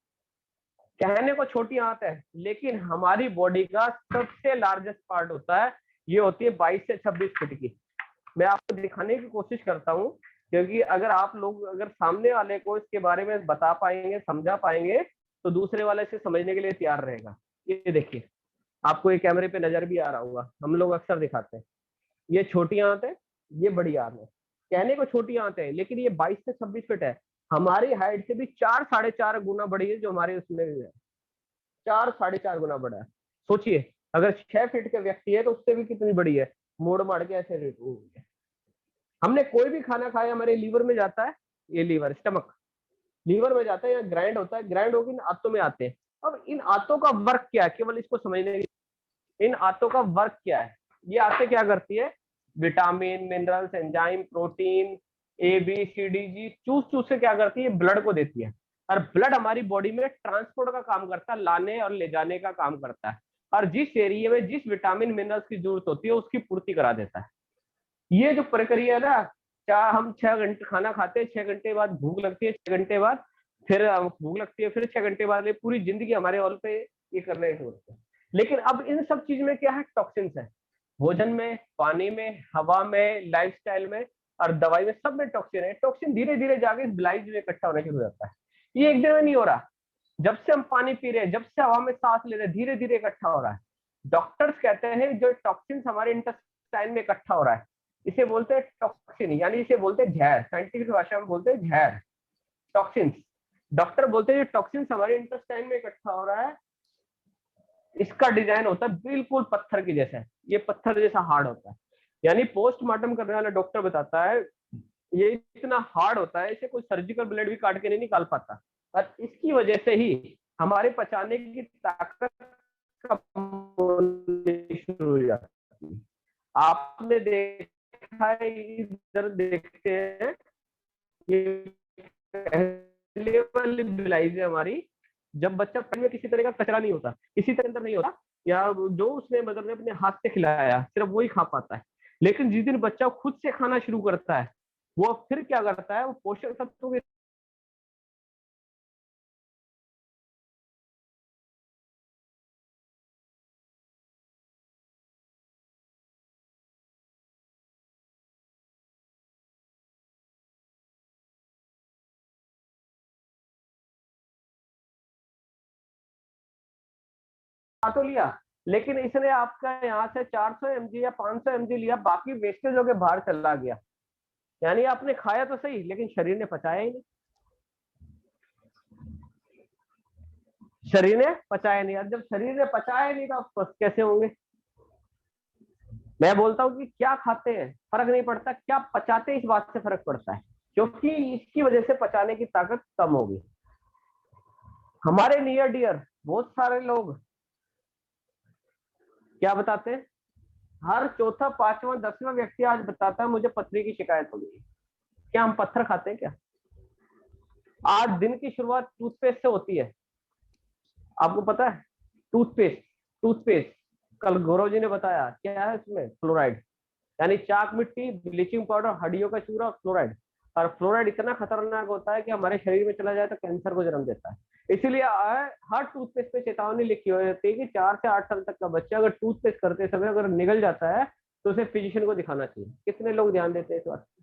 कहने को छोटी आंत है, लेकिन हमारी बॉडी का सबसे लार्जेस्ट पार्ट होता है, ये होती है 22 से 26 फीट की। मैं आपको दिखाने की कोशिश करता हूँ, क्योंकि अगर आप लोग अगर सामने वाले को इसके बारे में बता पाएंगे, समझा पाएंगे, तो दूसरे वाले से समझने के लिए तैयार रहेगा। ये देखिए, आपको ये कैमरे पे नजर भी आ रहा होगा, हम लोग अक्सर दिखाते हैं। ये छोटी आंत है, ये बड़ी आंत है। कहने को छोटी आंत है, लेकिन ये 22 से 26 फीट है। हमारी हाइट से भी 4-4.5 गुना बड़ी है जो हमारे उसमें है, 4-4.5 गुना बड़ा है। सोचिए, अगर 6 फीट का व्यक्ति है तो उससे भी कितनी बड़ी है, मोड़ मार के ऐसे रेट हो गया। हमने कोई भी खाना खाया हमारे लीवर में जाता है, ये लीवर, स्टमक, लीवर में जाता है, या ग्राइंड होता है, ग्राइंड होकर इन आंतों में आते हैं। अब इन आंतों का वर्क क्या है, केवल इसको समझने की, इन आंतों का वर्क क्या है। ये आंतें क्या करती है, vitamin, minerals, enzyme, protein, A B C D G चूस चूस से क्या करती है, ब्लड को देती है। और ब्लड हमारी बॉडी में ट्रांसपोर्ट का काम करता है, लाने और ले जाने का काम करता है। और जिस एरिया में जिस विटामिन मिनरल्स की जरूरत होती है उसकी पूर्ति करा देता है। ये जो प्रक्रिया है ना, क्या हम 6 घंटे खाना खाते हैं, 6 घंटे बाद भूख लगती है, 6 घंटे बाद फिर भूख लगती है, फिर 6 घंटे बाद पूरी जिंदगी हमारे ऑल पे ये करने की जरूरत है। लेकिन अब इन सब चीज में क्या है, टॉक्सिन्स है, भोजन में, पानी में, हवा में, लाइफस्टाइल में। और दवाई में, सब में टॉक्सिन है। टॉक्सिन धीरे धीरे जाके इस ब्लाइज में इकट्ठा होना शुरू हो जाता है। ये एक दिन में नहीं हो रहा, जब से हम पानी पी रहे हैं, जब से हवा में सांस ले रहे हैं, धीरे धीरे इकट्ठा हो रहा है। डॉक्टर्स कहते हैं जो टॉक्सिन हमारे इंटेस्टाइन में इकट्ठा हो रहा है, इसे बोलते हैं टॉक्सिन, यानी इसे बोलते हैं जहर, साइंटिफिक भाषा में बोलते हैं जहर, टॉक्सिन। डॉक्टर बोलते हैं जो टॉक्सिन हमारे इंटेस्टाइन में इकट्ठा हो रहा है, इसका डिजाइन होता है बिल्कुल पत्थर की जैसा, ये पत्थर जैसा हार्ड होता है। यानी पोस्टमार्टम करने वाला डॉक्टर बताता है ये इतना हार्ड होता है, इसे कोई सर्जिकल ब्लेड भी काट के नहीं निकाल पाता, और इसकी वजह से ही हमारे पचाने की ताकत कम होनी शुरू हो जाती है। आपने देखा है, इधर देखते हैं, ये पहले वाली बिलाई है हमारी, जब बच्चा पेट में किसी तरह का कचरा नहीं होता, किसी तरह अंदर नहीं होता, या जो उसने मदर ने अपने हाथ से खिलाया सिर्फ वही खा पाता है। लेकिन जिस दिन बच्चा खुद से खाना शुरू करता है, वो फिर क्या करता है, वो पोषक तत्वों के तो लिया, लेकिन इसने आपका यहाँ से 400 mg या 500 mg लिया, बाकी वेस्टेज होकर बाहर चला गया। यानी आपने खाया तो सही, लेकिन शरीर ने पचाया ही नहीं, शरीर ने पचाया नहीं। अब जब शरीर ने पचाया नहीं तो आप स्वस्थ कैसे होंगे? मैं बोलता हूँ कि क्या खाते हैं फर्क नहीं पड़ता, क्या पचाते हैं इस बात से फर्क पड़ता है, क्योंकि इसकी वजह से पचाने की ताकत कम होगी। हमारे नियर डियर बहुत सारे लोग क्या बताते हैं, हर चौथा, पांचवा, 10वां व्यक्ति आज बताता है मुझे पथरी की शिकायत हो गई। क्या हम पत्थर खाते हैं क्या? आज दिन की शुरुआत टूथपेस्ट से होती है, आपको पता है? टूथपेस्ट, टूथपेस्ट कल गौरव जी ने बताया क्या है इसमें, फ्लोराइड, यानी चाक मिट्टी, ब्लीचिंग पाउडर, हड्डियों का चूरा, फ्लोराइड। और फ्लोराइड इतना खतरनाक होता है कि हमारे शरीर में चला जाए तो कैंसर को जन्म देता है। इसीलिए हर टूथपेस्ट पे चेतावनी लिखी हुई होती है कि 4 से 8 साल तक का बच्चा अगर टूथपेस्ट करते समय अगर निगल जाता है तो उसे फिजिशियन को दिखाना चाहिए। कितने लोग ध्यान देते हैं इस बात पे?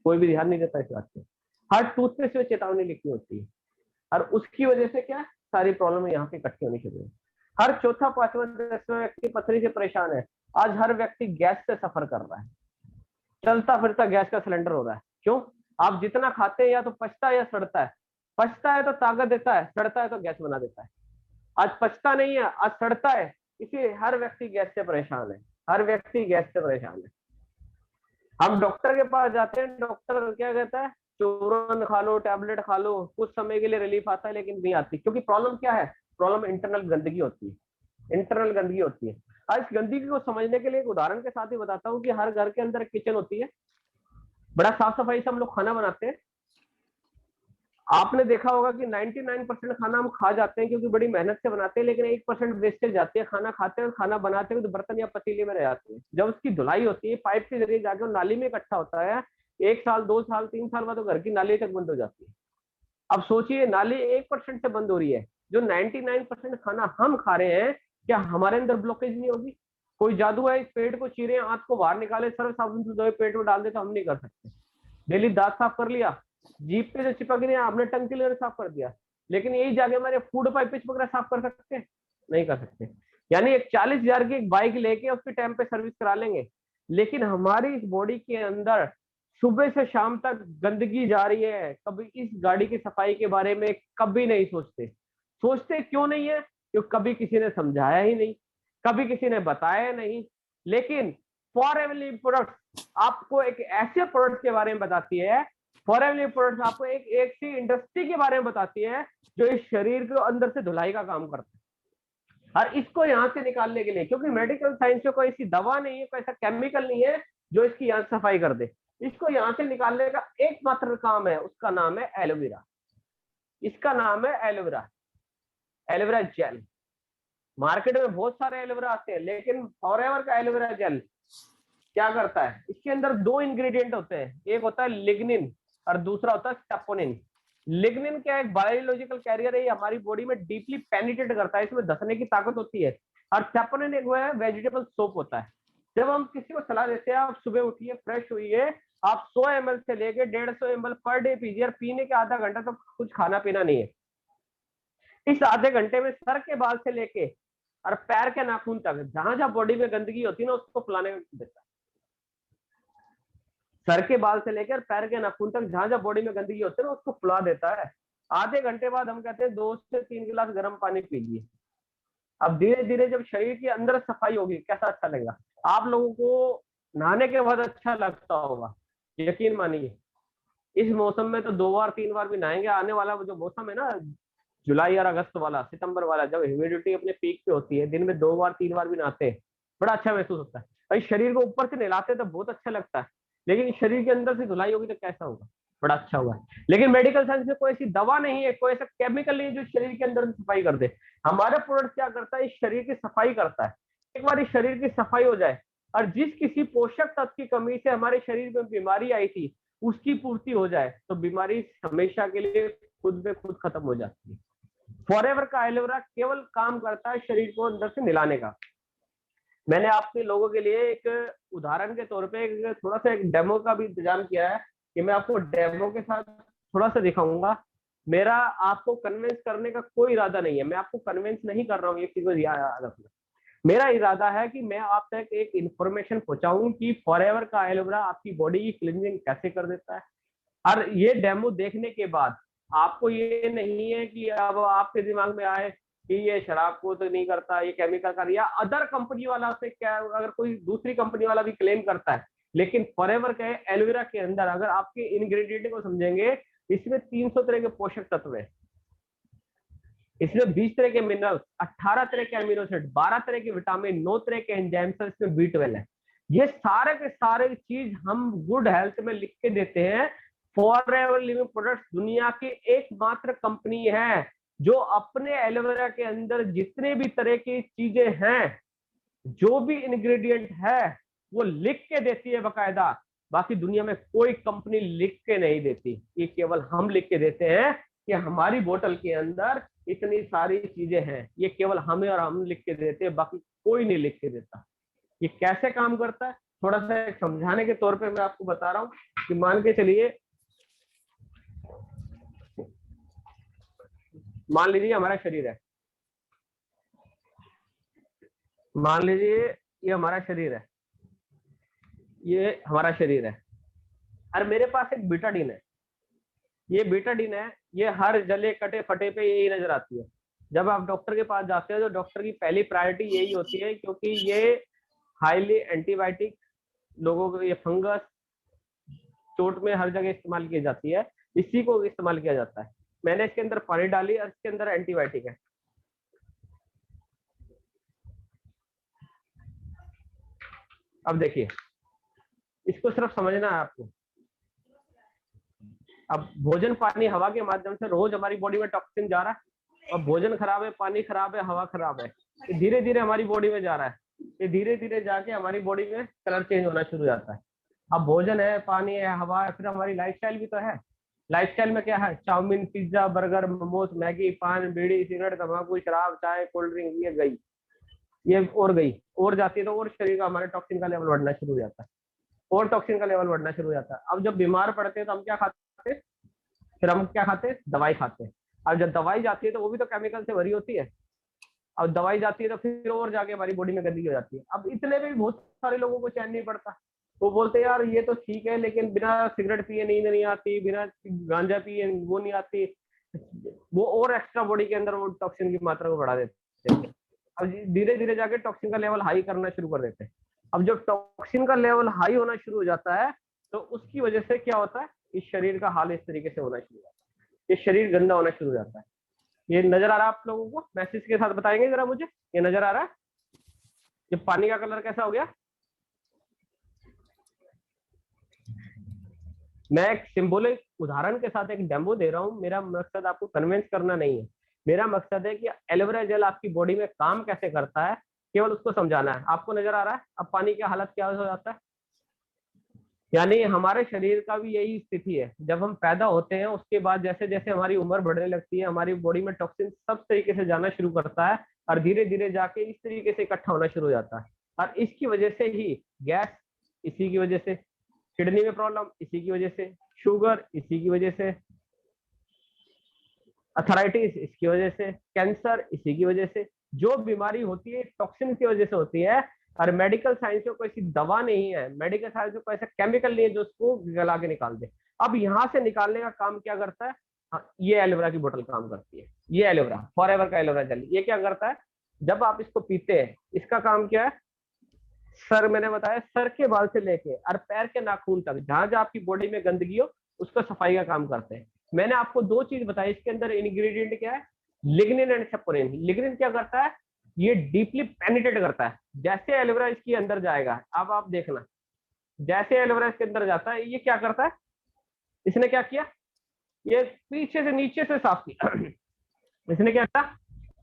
कोई भी ध्यान नहीं देता इस बात पे। हर टूथपेस्ट में चेतावनी लिखी होती है, और उसकी वजह से क्या सारी प्रॉब्लम यहाँ पे इकट्ठी होनी शुरू है। हर चौथा, पांचवा, 10वां व्यक्ति पथरी से परेशान है। आज हर व्यक्ति गैस से सफर कर रहा है, चलता फिरता गैस का सिलेंडर हो रहा है। क्यों? आप जितना खाते हैं या तो पचता है या सड़ता है। पचता है तो ताकत देता है, सड़ता है तो गैस बना देता है। आज पचता नहीं है, आज सड़ता है, इसलिए हर व्यक्ति गैस से परेशान है, हर व्यक्ति गैस से परेशान है। हम डॉक्टर के पास जाते हैं, डॉक्टर क्या कहता है, चूरन खा लो, टैबलेट खा लो, कुछ समय के लिए रिलीफ आता है, लेकिन नहीं आती। क्योंकि प्रॉब्लम क्या है? प्रॉब्लम इंटरनल गंदगी होती है, इंटरनल गंदगी होती है। आज गंदगी को समझने के लिए एक उदाहरण के साथ ही बताता हूँ कि हर घर के अंदर किचन होती है, बड़ा साफ सफाई से हम लोग खाना बनाते हैं। आपने देखा होगा कि 99% खाना हम खा जाते हैं क्योंकि बड़ी मेहनत से बनाते हैं, लेकिन 1% वेस्टेज जाती है। खाना खाते हैं और खाना बनाते हुए तो बर्तन या पतीले में रह जाते हैं। जब उसकी धुलाई होती है पाइप के जरिए जाके वो नाली में इकट्ठा होता है, 1 साल, 2 साल, 3 साल बाद तो घर की नाली तक बंद हो जाती है। अब सोचिए, नाली 1% से बंद हो रही है, जो 99% खाना हम खा रहे हैं, क्या हमारे अंदर ब्लॉकेज नहीं होगी? कोई जादू है, इस पेट को चीरे, आंत को बाहर निकाले, सर्व साबुन से धोए, पेट में डाल दे, तो हम नहीं कर सकते। डेली दांत साफ कर लिया, जीभ पे जो चिपक रही है आपने टंग क्लीनर साफ कर दिया, लेकिन यही जाके हमारे फूड पाइप वगैरह साफ कर सकते हैं? नहीं कर सकते। यानी एक 40,000 की एक बाइक लेके उसके टाइम पे सर्विस करा लेंगे, लेकिन हमारी इस बॉडी के अंदर सुबह से शाम तक गंदगी जा रही है। कभी इस गाड़ी की सफाई के बारे में कभी नहीं सोचते। सोचते क्यों नहीं है? क्योंकि कभी किसी ने समझाया ही नहीं, कभी किसी ने बताया नहीं। लेकिन फॉरएवरली प्रोडक्ट्स आपको एक ऐसे प्रोडक्ट के बारे में बताती है, फॉरएवरली प्रोडक्ट्स आपको एक ऐसी इंडस्ट्री के बारे में बताती है जो इस शरीर के अंदर से धुलाई का काम करता है। और इसको यहाँ से निकालने के लिए, क्योंकि मेडिकल साइंस में कोई ऐसी दवा नहीं है, कोई ऐसा केमिकल नहीं है जो इसकी यहाँ सफाई कर दे। इसको यहाँ से निकालने का एकमात्र काम है, उसका नाम है एलोवेरा। इसका नाम है एलोवेरा, एलोवेरा जेल। मार्केट में बहुत सारे एलोवेरा आते हैं, लेकिन फॉरएवर का एलोवेरा जेल क्या करता है? इसके अंदर 2 इंग्रेडिएंट होते हैं, एक होता है लिग्निन और दूसरा होता है स्टेपोनिन। लिग्निन क्या है? एक बायोलॉजिकल कैरियर है, ये हमारी बॉडी में डीपली पेनिट्रेट करता है, इसमें धंसने की ताकत होती है। और स्टेपोनिन एक वो है वेजिटेबल सोप होता है। जब हम किसी को सलाह देते हैं आप सुबह उठिए, फ्रेश हुई है, आप 100 ml से लेके 150 ml पर डे पीजिए, और पीने के आधा घंटा तो कुछ खाना पीना नहीं है। इस आधे घंटे में सर के बाल से लेके और पैर के नाखून तक जहां जहां बॉडी में गंदगी होती है ना, उसको पिलाने देता है। सर के बाल से लेकर पैर के नाखून तक जहां जहां बॉडी में गंदगी होती है ना, उसको पिला देता है। आधे घंटे बाद हम कहते हैं 2 से 3 गिलास गर्म पानी पीजिए। अब धीरे धीरे जब शरीर के अंदर सफाई होगी, कैसा अच्छा लगेगा। आप लोगों को नहाने के बाद अच्छा लगता होगा, यकीन मानिए। इस मौसम में तो 2 बार 3 बार भी नहाएंगे। आने वाला जो मौसम है ना, जुलाई और अगस्त वाला, सितंबर वाला, जब ह्यूमिडिटी अपने पीक पे होती है, दिन में 2 बार 3 बार भी नहाते हैं, बड़ा अच्छा महसूस होता है भाई। शरीर को ऊपर से नहलाते तो बहुत अच्छा लगता है, लेकिन शरीर के अंदर से धुलाई होगी तो कैसा होगा, बड़ा अच्छा होगा। लेकिन मेडिकल साइंस में कोई ऐसी दवा नहीं है, कोई ऐसा केमिकल नहीं है जो शरीर के अंदर से सफाई कर दे। हमारा प्रोडक्ट क्या करता है, इस शरीर की सफाई करता है। एक बार इस शरीर की सफाई हो जाए, और जिस किसी पोषक तत्व की कमी से हमारे शरीर में बीमारी आई थी, उसकी पूर्ति हो जाए, तो बीमारी हमेशा के लिए खुद में खुद खत्म हो जाती है। फॉरएवर का एलोवेरा केवल काम करता है शरीर को अंदर से मिलाने का। मैंने आपके लोगों के लिए एक उदाहरण के तौर पे एक थोड़ा सा एक डेमो का भी इंतजाम किया है, कि मैं आपको डेमो के साथ थोड़ा सा दिखाऊंगा। मेरा आपको कन्विंस करने का कोई इरादा नहीं है, मैं आपको कन्विंस नहीं कर रहा हूँ, ये चीज को याद रखना। मेरा इरादा है कि मैं आप तक एक इंफॉर्मेशन पहुंचाऊं कि फॉरएवर का एलोवेरा आपकी बॉडी की क्लींजिंग कैसे कर देता है। और ये डेमो देखने के बाद आपको ये नहीं है कि अब आपके दिमाग में आए कि ये शराब को तो नहीं करता, ये केमिकल कर, या अदर कंपनी वाला से क्या, अगर कोई दूसरी कंपनी वाला भी क्लेम करता है, लेकिन फॉरएवर के एलोवेरा के अंदर अगर आपके इंग्रेडिएंट को समझेंगे, इसमें 300 तरह के पोषक तत्व है, इसमें 20 तरह के मिनरल्स, 18 तरह के अमीनो एसिड, 12 तरह के विटामिन, 9 तरह के एंजाइम्स, इसमें B12 है। ये सारे के सारे चीज हम गुड हेल्थ में लिख के देते हैं। फॉरएवर लिविंग प्रोडक्ट्स दुनिया की एकमात्र कंपनी है जो अपने एलोवेरा के अंदर जितने भी तरह की चीजें हैं, जो भी इंग्रेडिएंट है, वो लिख के देती है बकायदा। बाकी दुनिया में कोई कंपनी लिख के नहीं देती, ये केवल हम लिख के देते हैं कि हमारी बोतल के अंदर इतनी सारी चीजें हैं। ये केवल हमें और हम लिख के देते हैं, बाकी कोई नहीं लिख के देता। ये कैसे काम करता है, थोड़ा सा समझाने के तौर पे मैं आपको बता रहा हूँ कि मान के चलिए, मान लीजिए हमारा शरीर है, मान लीजिए ये हमारा शरीर है, ये हमारा शरीर है, और मेरे पास एक बीटाडीन है। ये बीटाडीन है, ये हर जले कटे फटे पे यही नजर आती है। जब आप डॉक्टर के पास जाते हैं तो डॉक्टर की पहली प्रायोरिटी यही होती है, क्योंकि ये हाईली एंटीबायोटिक, लोगों को ये फंगस चोट में हर जगह इस्तेमाल की जाती है, इसी को इस्तेमाल किया जाता है। मैंने इसके अंदर पानी डाली और इसके अंदर एंटीबायोटिक है। अब देखिए, इसको सिर्फ समझना है आपको। अब भोजन पानी हवा के माध्यम से रोज हमारी बॉडी में टॉक्सिन जा रहा है, और भोजन खराब है, पानी खराब है, हवा खराब है, ये धीरे धीरे हमारी बॉडी में जा रहा है। ये धीरे धीरे जाके हमारी बॉडी में कलर चेंज होना शुरू हो जाता है। अब भोजन है, पानी है, हवा है, फिर हमारी लाइफस्टाइल भी तो है। लाइफस्टाइल में क्या है, chowmein, pizza, burger, momos, Maggi, पान, बीड़ी, सिगरेट, तंबाकू, शराब, चाय, कोल्ड ड्रिंक, ये गई, ये और गई, और जाती है तो और शरीर का हमारे टॉक्सिन का लेवल बढ़ना शुरू हो जाता है, और टॉक्सिन का लेवल बढ़ना शुरू हो जाता है। अब जब बीमार पड़ते हैं तो हम क्या खाते हैं, फिर हम क्या खाते हैं, दवाई खाते हैं। अब जब दवाई जाती है तो वो भी तो केमिकल से भरी होती है। अब दवाई जाती है तो फिर और जाके हमारी बॉडी में गंदगी हो जाती है। अब इतने में भी बहुत सारे लोगों को चैन नहीं पड़ता, वो बोलते हैं यार ये तो ठीक है, लेकिन बिना सिगरेट पिए नींद नहीं आती, बिना गांजा पिए वो नहीं आती, वो और एक्स्ट्रा बॉडी के अंदर वो टॉक्सिन की मात्रा को बढ़ा देते हैं। अब धीरे धीरे जाके टॉक्सिन का लेवल हाई करना शुरू कर देते हैं। अब जब टॉक्सिन का लेवल हाई होना शुरू हो जाता है तो उसकी वजह से क्या होता है, इस शरीर का हाल इस तरीके से होना शुरू हो जाता है, ये शरीर गंदा होना शुरू हो जाता है। ये नजर आ रहा है आप लोगों को, मैसेज के साथ बताएंगे जरा मुझे, ये नजर आ रहा है, ये पानी का कलर कैसा हो गया। मैं एक सिंबॉलिक उदाहरण के साथ एक डेमो दे रहा हूँ। मेरा मकसद आपको कन्विंस करना नहीं है, मेरा मकसद है कि एलोवेरा जेल आपकी बॉडी में काम कैसे करता है, केवल उसको समझाना है। आपको नजर आ रहा है अब पानी की हालत क्या हो जाता है। यानी हमारे शरीर का भी यही स्थिति है। जब हम पैदा होते हैं उसके बाद जैसे जैसे हमारी उम्र बढ़ने लगती है, हमारी बॉडी में टॉक्सिन सब तरीके से जाना शुरू करता है, और धीरे धीरे जाके इस तरीके से इकट्ठा होना शुरू हो जाता है। और इसकी वजह से ही गैस, इसी की वजह से किडनी में प्रॉब्लम इसी की वजह से, शुगर इसी की वजह से, अथराइटिस इसकी वजह से, कैंसर इसी की वजह से। जो बीमारी होती है टॉक्सिन की वजह से होती है। और मेडिकल साइंस में कोई ऐसी दवा नहीं है, मेडिकल साइंस में कोई ऐसा केमिकल नहीं है जो उसको गला के निकाल दे। अब यहाँ से निकालने का काम क्या करता है? हाँ, ये एलोवेरा की बोतल काम करती है। ये एलोवेरा फॉरएवर का एलोवेरा जेल, ये क्या करता है? जब आप इसको पीते हैं, इसका काम क्या है? सर, मैंने बताया सर के बाल से लेके और पैर के नाखून तक जहां जहां आपकी बॉडी में गंदगी हो उसका सफाई का काम करते हैं। मैंने आपको 2 चीज बताई, इसके अंदर इंग्रेडिएंट क्या है? Lignin and saponin. लिग्निन क्या करता है? ये डीपली पेनिट्रेट करता है। जैसे एलोवेरा इसके अंदर जाएगा, अब आप देखना, जैसे एलोवेरा इसके अंदर जाता है, ये क्या करता है? इसने क्या किया? ये पीछे से नीचे से साफ किया। इसने क्या किया?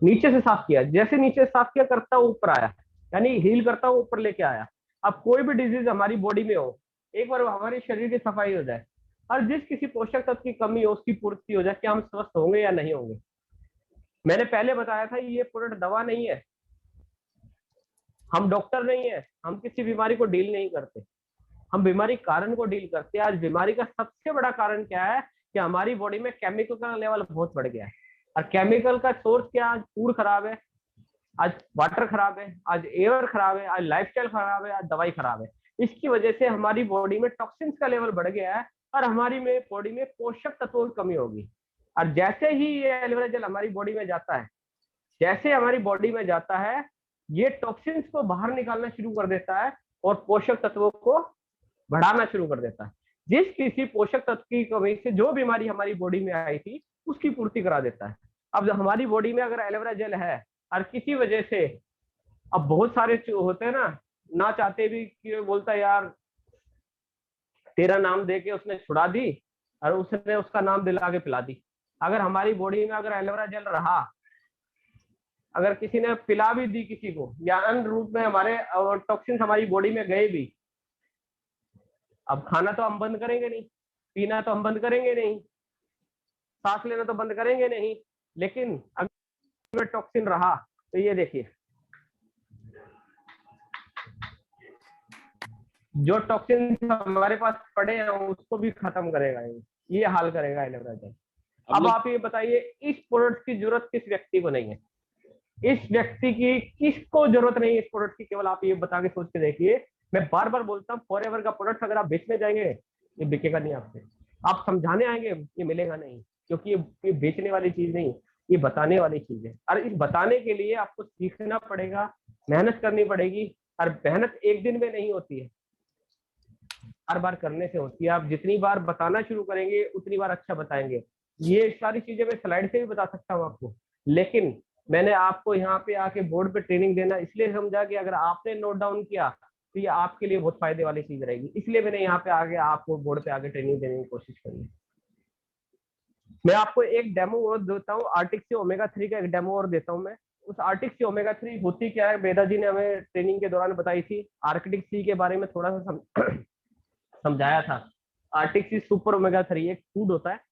नीचे से साफ किया। जैसे नीचे से साफ किया करता हुआ ऊपर आया, यानी हील करता हुआ ऊपर लेके आया। अब कोई भी डिजीज हमारी बॉडी में हो, एक बार हमारे शरीर की सफाई हो जाए और जिस किसी पोषक तत्व की कमी हो उसकी पूर्ति हो जाए, क्या हम स्वस्थ होंगे या नहीं होंगे? मैंने पहले बताया था ये प्रोडक्ट दवा नहीं है, हम डॉक्टर नहीं है, हम किसी बीमारी को डील नहीं करते, हम बीमारी कारण को डील करते हैं। आज बीमारी का सबसे बड़ा कारण क्या है? कि हमारी बॉडी में केमिकल का लेवल बहुत बढ़ गया है। और केमिकल का सोर्स क्या? आज फूड खराब है, आज वाटर खराब है, आज एयर खराब है, आज लाइफस्टाइल खराब है, आज दवाई खराब है। इसकी वजह से हमारी बॉडी में टॉक्सिन्स का लेवल बढ़ गया है और हमारी में बॉडी में पोषक तत्वों की कमी होगी। और जैसे ही ये एलोवेरा जेल हमारी बॉडी में जाता है, जैसे हमारी बॉडी में जाता है, ये टॉक्सिन्स को बाहर निकालना शुरू कर देता है और पोषक तत्वों को बढ़ाना शुरू कर देता है। जिस किसी पोषक तत्व की कमी से जो बीमारी हमारी बॉडी में आई थी उसकी पूर्ति करा देता है। अब हमारी बॉडी में अगर एलोवेरा जेल है और किसी वजह से, अब बहुत सारे होते हैं ना चाहते भी, कि बोलता है यार तेरा नाम दे के उसने छुड़ा दी और उसने उसका नाम दिला के पिला दी। अगर हमारी बॉडी में अगर एलोवेरा जेल रहा, अगर किसी ने पिला भी दी किसी को, या अन्य रूप में हमारे टॉक्सिन हमारी बॉडी में गए भी, अब खाना तो हम बंद करेंगे नहीं, पीना तो हम बंद करेंगे नहीं, सांस लेना तो बंद करेंगे नहीं, लेकिन अगर टॉक्सिन रहा तो ये देखिए, जो टॉक्सिन हमारे पास पड़े हैं उसको भी खत्म करेगा, ये हाल करेगा एलोवेरा जेल। अब आप ये बताइए, इस प्रोडक्ट की जरूरत किस व्यक्ति को नहीं है? इस व्यक्ति की किसको जरूरत नहीं है इस प्रोडक्ट की? केवल आप ये बता के सोच के देखिए। मैं बार बार बोलता हूँ, फॉरएवर का प्रोडक्ट अगर आप बेचने जाएंगे, ये बिकेगा नहीं आपसे। आप समझाने आएंगे, ये मिलेगा नहीं, क्योंकि ये बेचने वाली चीज नहीं, ये बताने वाली चीज है। और इस बताने के लिए आपको सीखना पड़ेगा, मेहनत करनी पड़ेगी। और मेहनत एक दिन में नहीं होती है, बार बार करने से होती है। आप जितनी बार बताना शुरू करेंगे उतनी बार अच्छा बताएंगे। ये सारी चीजें मैं स्लाइड से भी बता सकता हूँ आपको, लेकिन मैंने आपको यहाँ पे आके बोर्ड पे ट्रेनिंग देना इसलिए समझा कि अगर आपने नोट डाउन किया तो ये आपके लिए बहुत फायदे वाली चीज रहेगी। इसलिए मैंने यहाँ पे आगे आपको बोर्ड पे आगे ट्रेनिंग देने की कोशिश करी। मैं आपको एक डेमो और देता हूँ, आर्टिक्सी ओमेगा 3 का एक डेमो और देता हूँ मैं। उस आर्टिक्सी ओमेगा 3 होती क्या है, वेदा जी ने हमें ट्रेनिंग के दौरान बताई थी। आर्कटिक सी के बारे में थोड़ा सा समझाया था। आर्टिक सी सुपर ओमेगा 3 एक फूड होता है।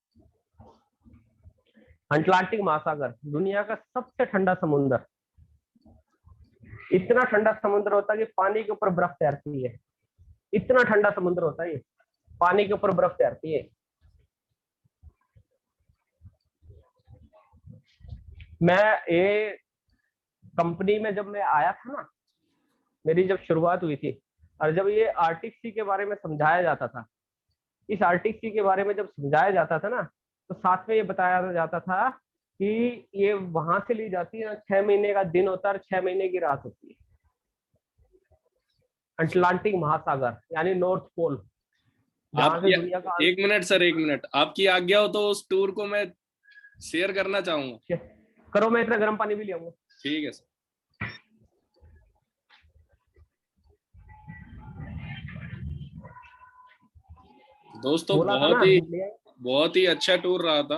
अटलांटिक महासागर, दुनिया का सबसे ठंडा समुद्र, इतना ठंडा समुद्र होता है कि पानी के ऊपर बर्फ तैरती है। इतना ठंडा समुद्र होता है ये, पानी के ऊपर बर्फ तैरती है। मैं ये कंपनी में जब मैं आया था ना, मेरी जब शुरुआत हुई थी, और जब ये आर्टिक सी के बारे में समझाया जाता था, इस आर्टिक सी के बारे में जब समझाया जाता था ना, तो साथ में ये बताया जाता था कि ये वहां से ली जाती है, 6 महीने का दिन होता है और 6 महीने की रात होती है। अटलांटिक महासागर यानी नॉर्थ पोल, जहां से दुनिया का। एक मिनट सर, एक मिनट, आपकी आज्ञा हो तो उस टूर को मैं शेयर करना चाहूंगा। करो, मैं इतना गर्म पानी भी ले आऊंगा। ठीक है सर। दोस्तों बहुत ही अच्छा टूर रहा था।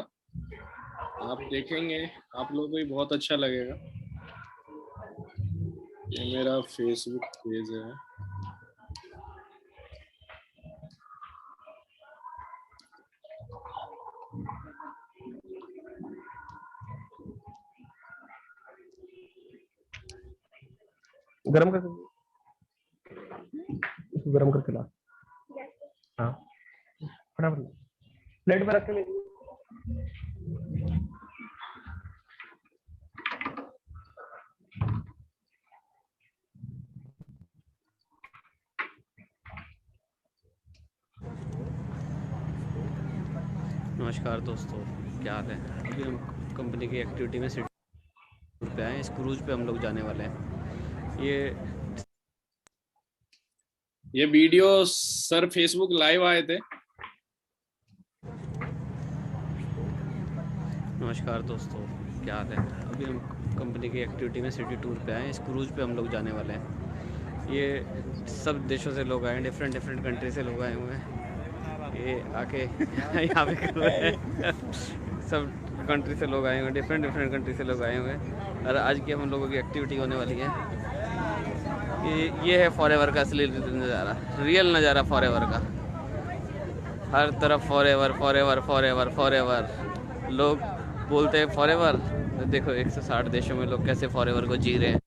आप देखेंगे, आप लोगों को भी बहुत अच्छा लगेगा। ये मेरा फेसबुक पेज है। गरम करके ला। हाँ, फटाफट प्लेट में रख के ले लीजिए। नमस्कार दोस्तों, क्या हाल है। अभी हम कंपनी की एक्टिविटी में सिटी पे आए हैं। इस क्रूज पे हम लोग जाने वाले हैं। ये वीडियो सर फेसबुक लाइव आए थे। नमस्कार दोस्तों, क्या हाल है। अभी हम कंपनी की एक्टिविटी में सिटी टूर पे आए हैं। इस क्रूज पे हम लोग जाने वाले हैं। ये सब देशों से लोग आए हैं, डिफरेंट कंट्री से लोग आए हुए हैं। ये आके यहाँ पे कर रहे हैं। सब कंट्री से लोग आए हुए हैं, डिफरेंट कंट्री से लोग आए हुए हैं। और आज की हम लोगों की एक्टिविटी होने वाली है। ये है फॉरएवर का असली नज़ारा, रियल नज़ारा फॉरएवर का। हर तरफ फॉरएवर। लोग बोलते हैं फॉरएवर। देखो 160 देशों में लोग कैसे फॉरएवर को जी रहे हैं।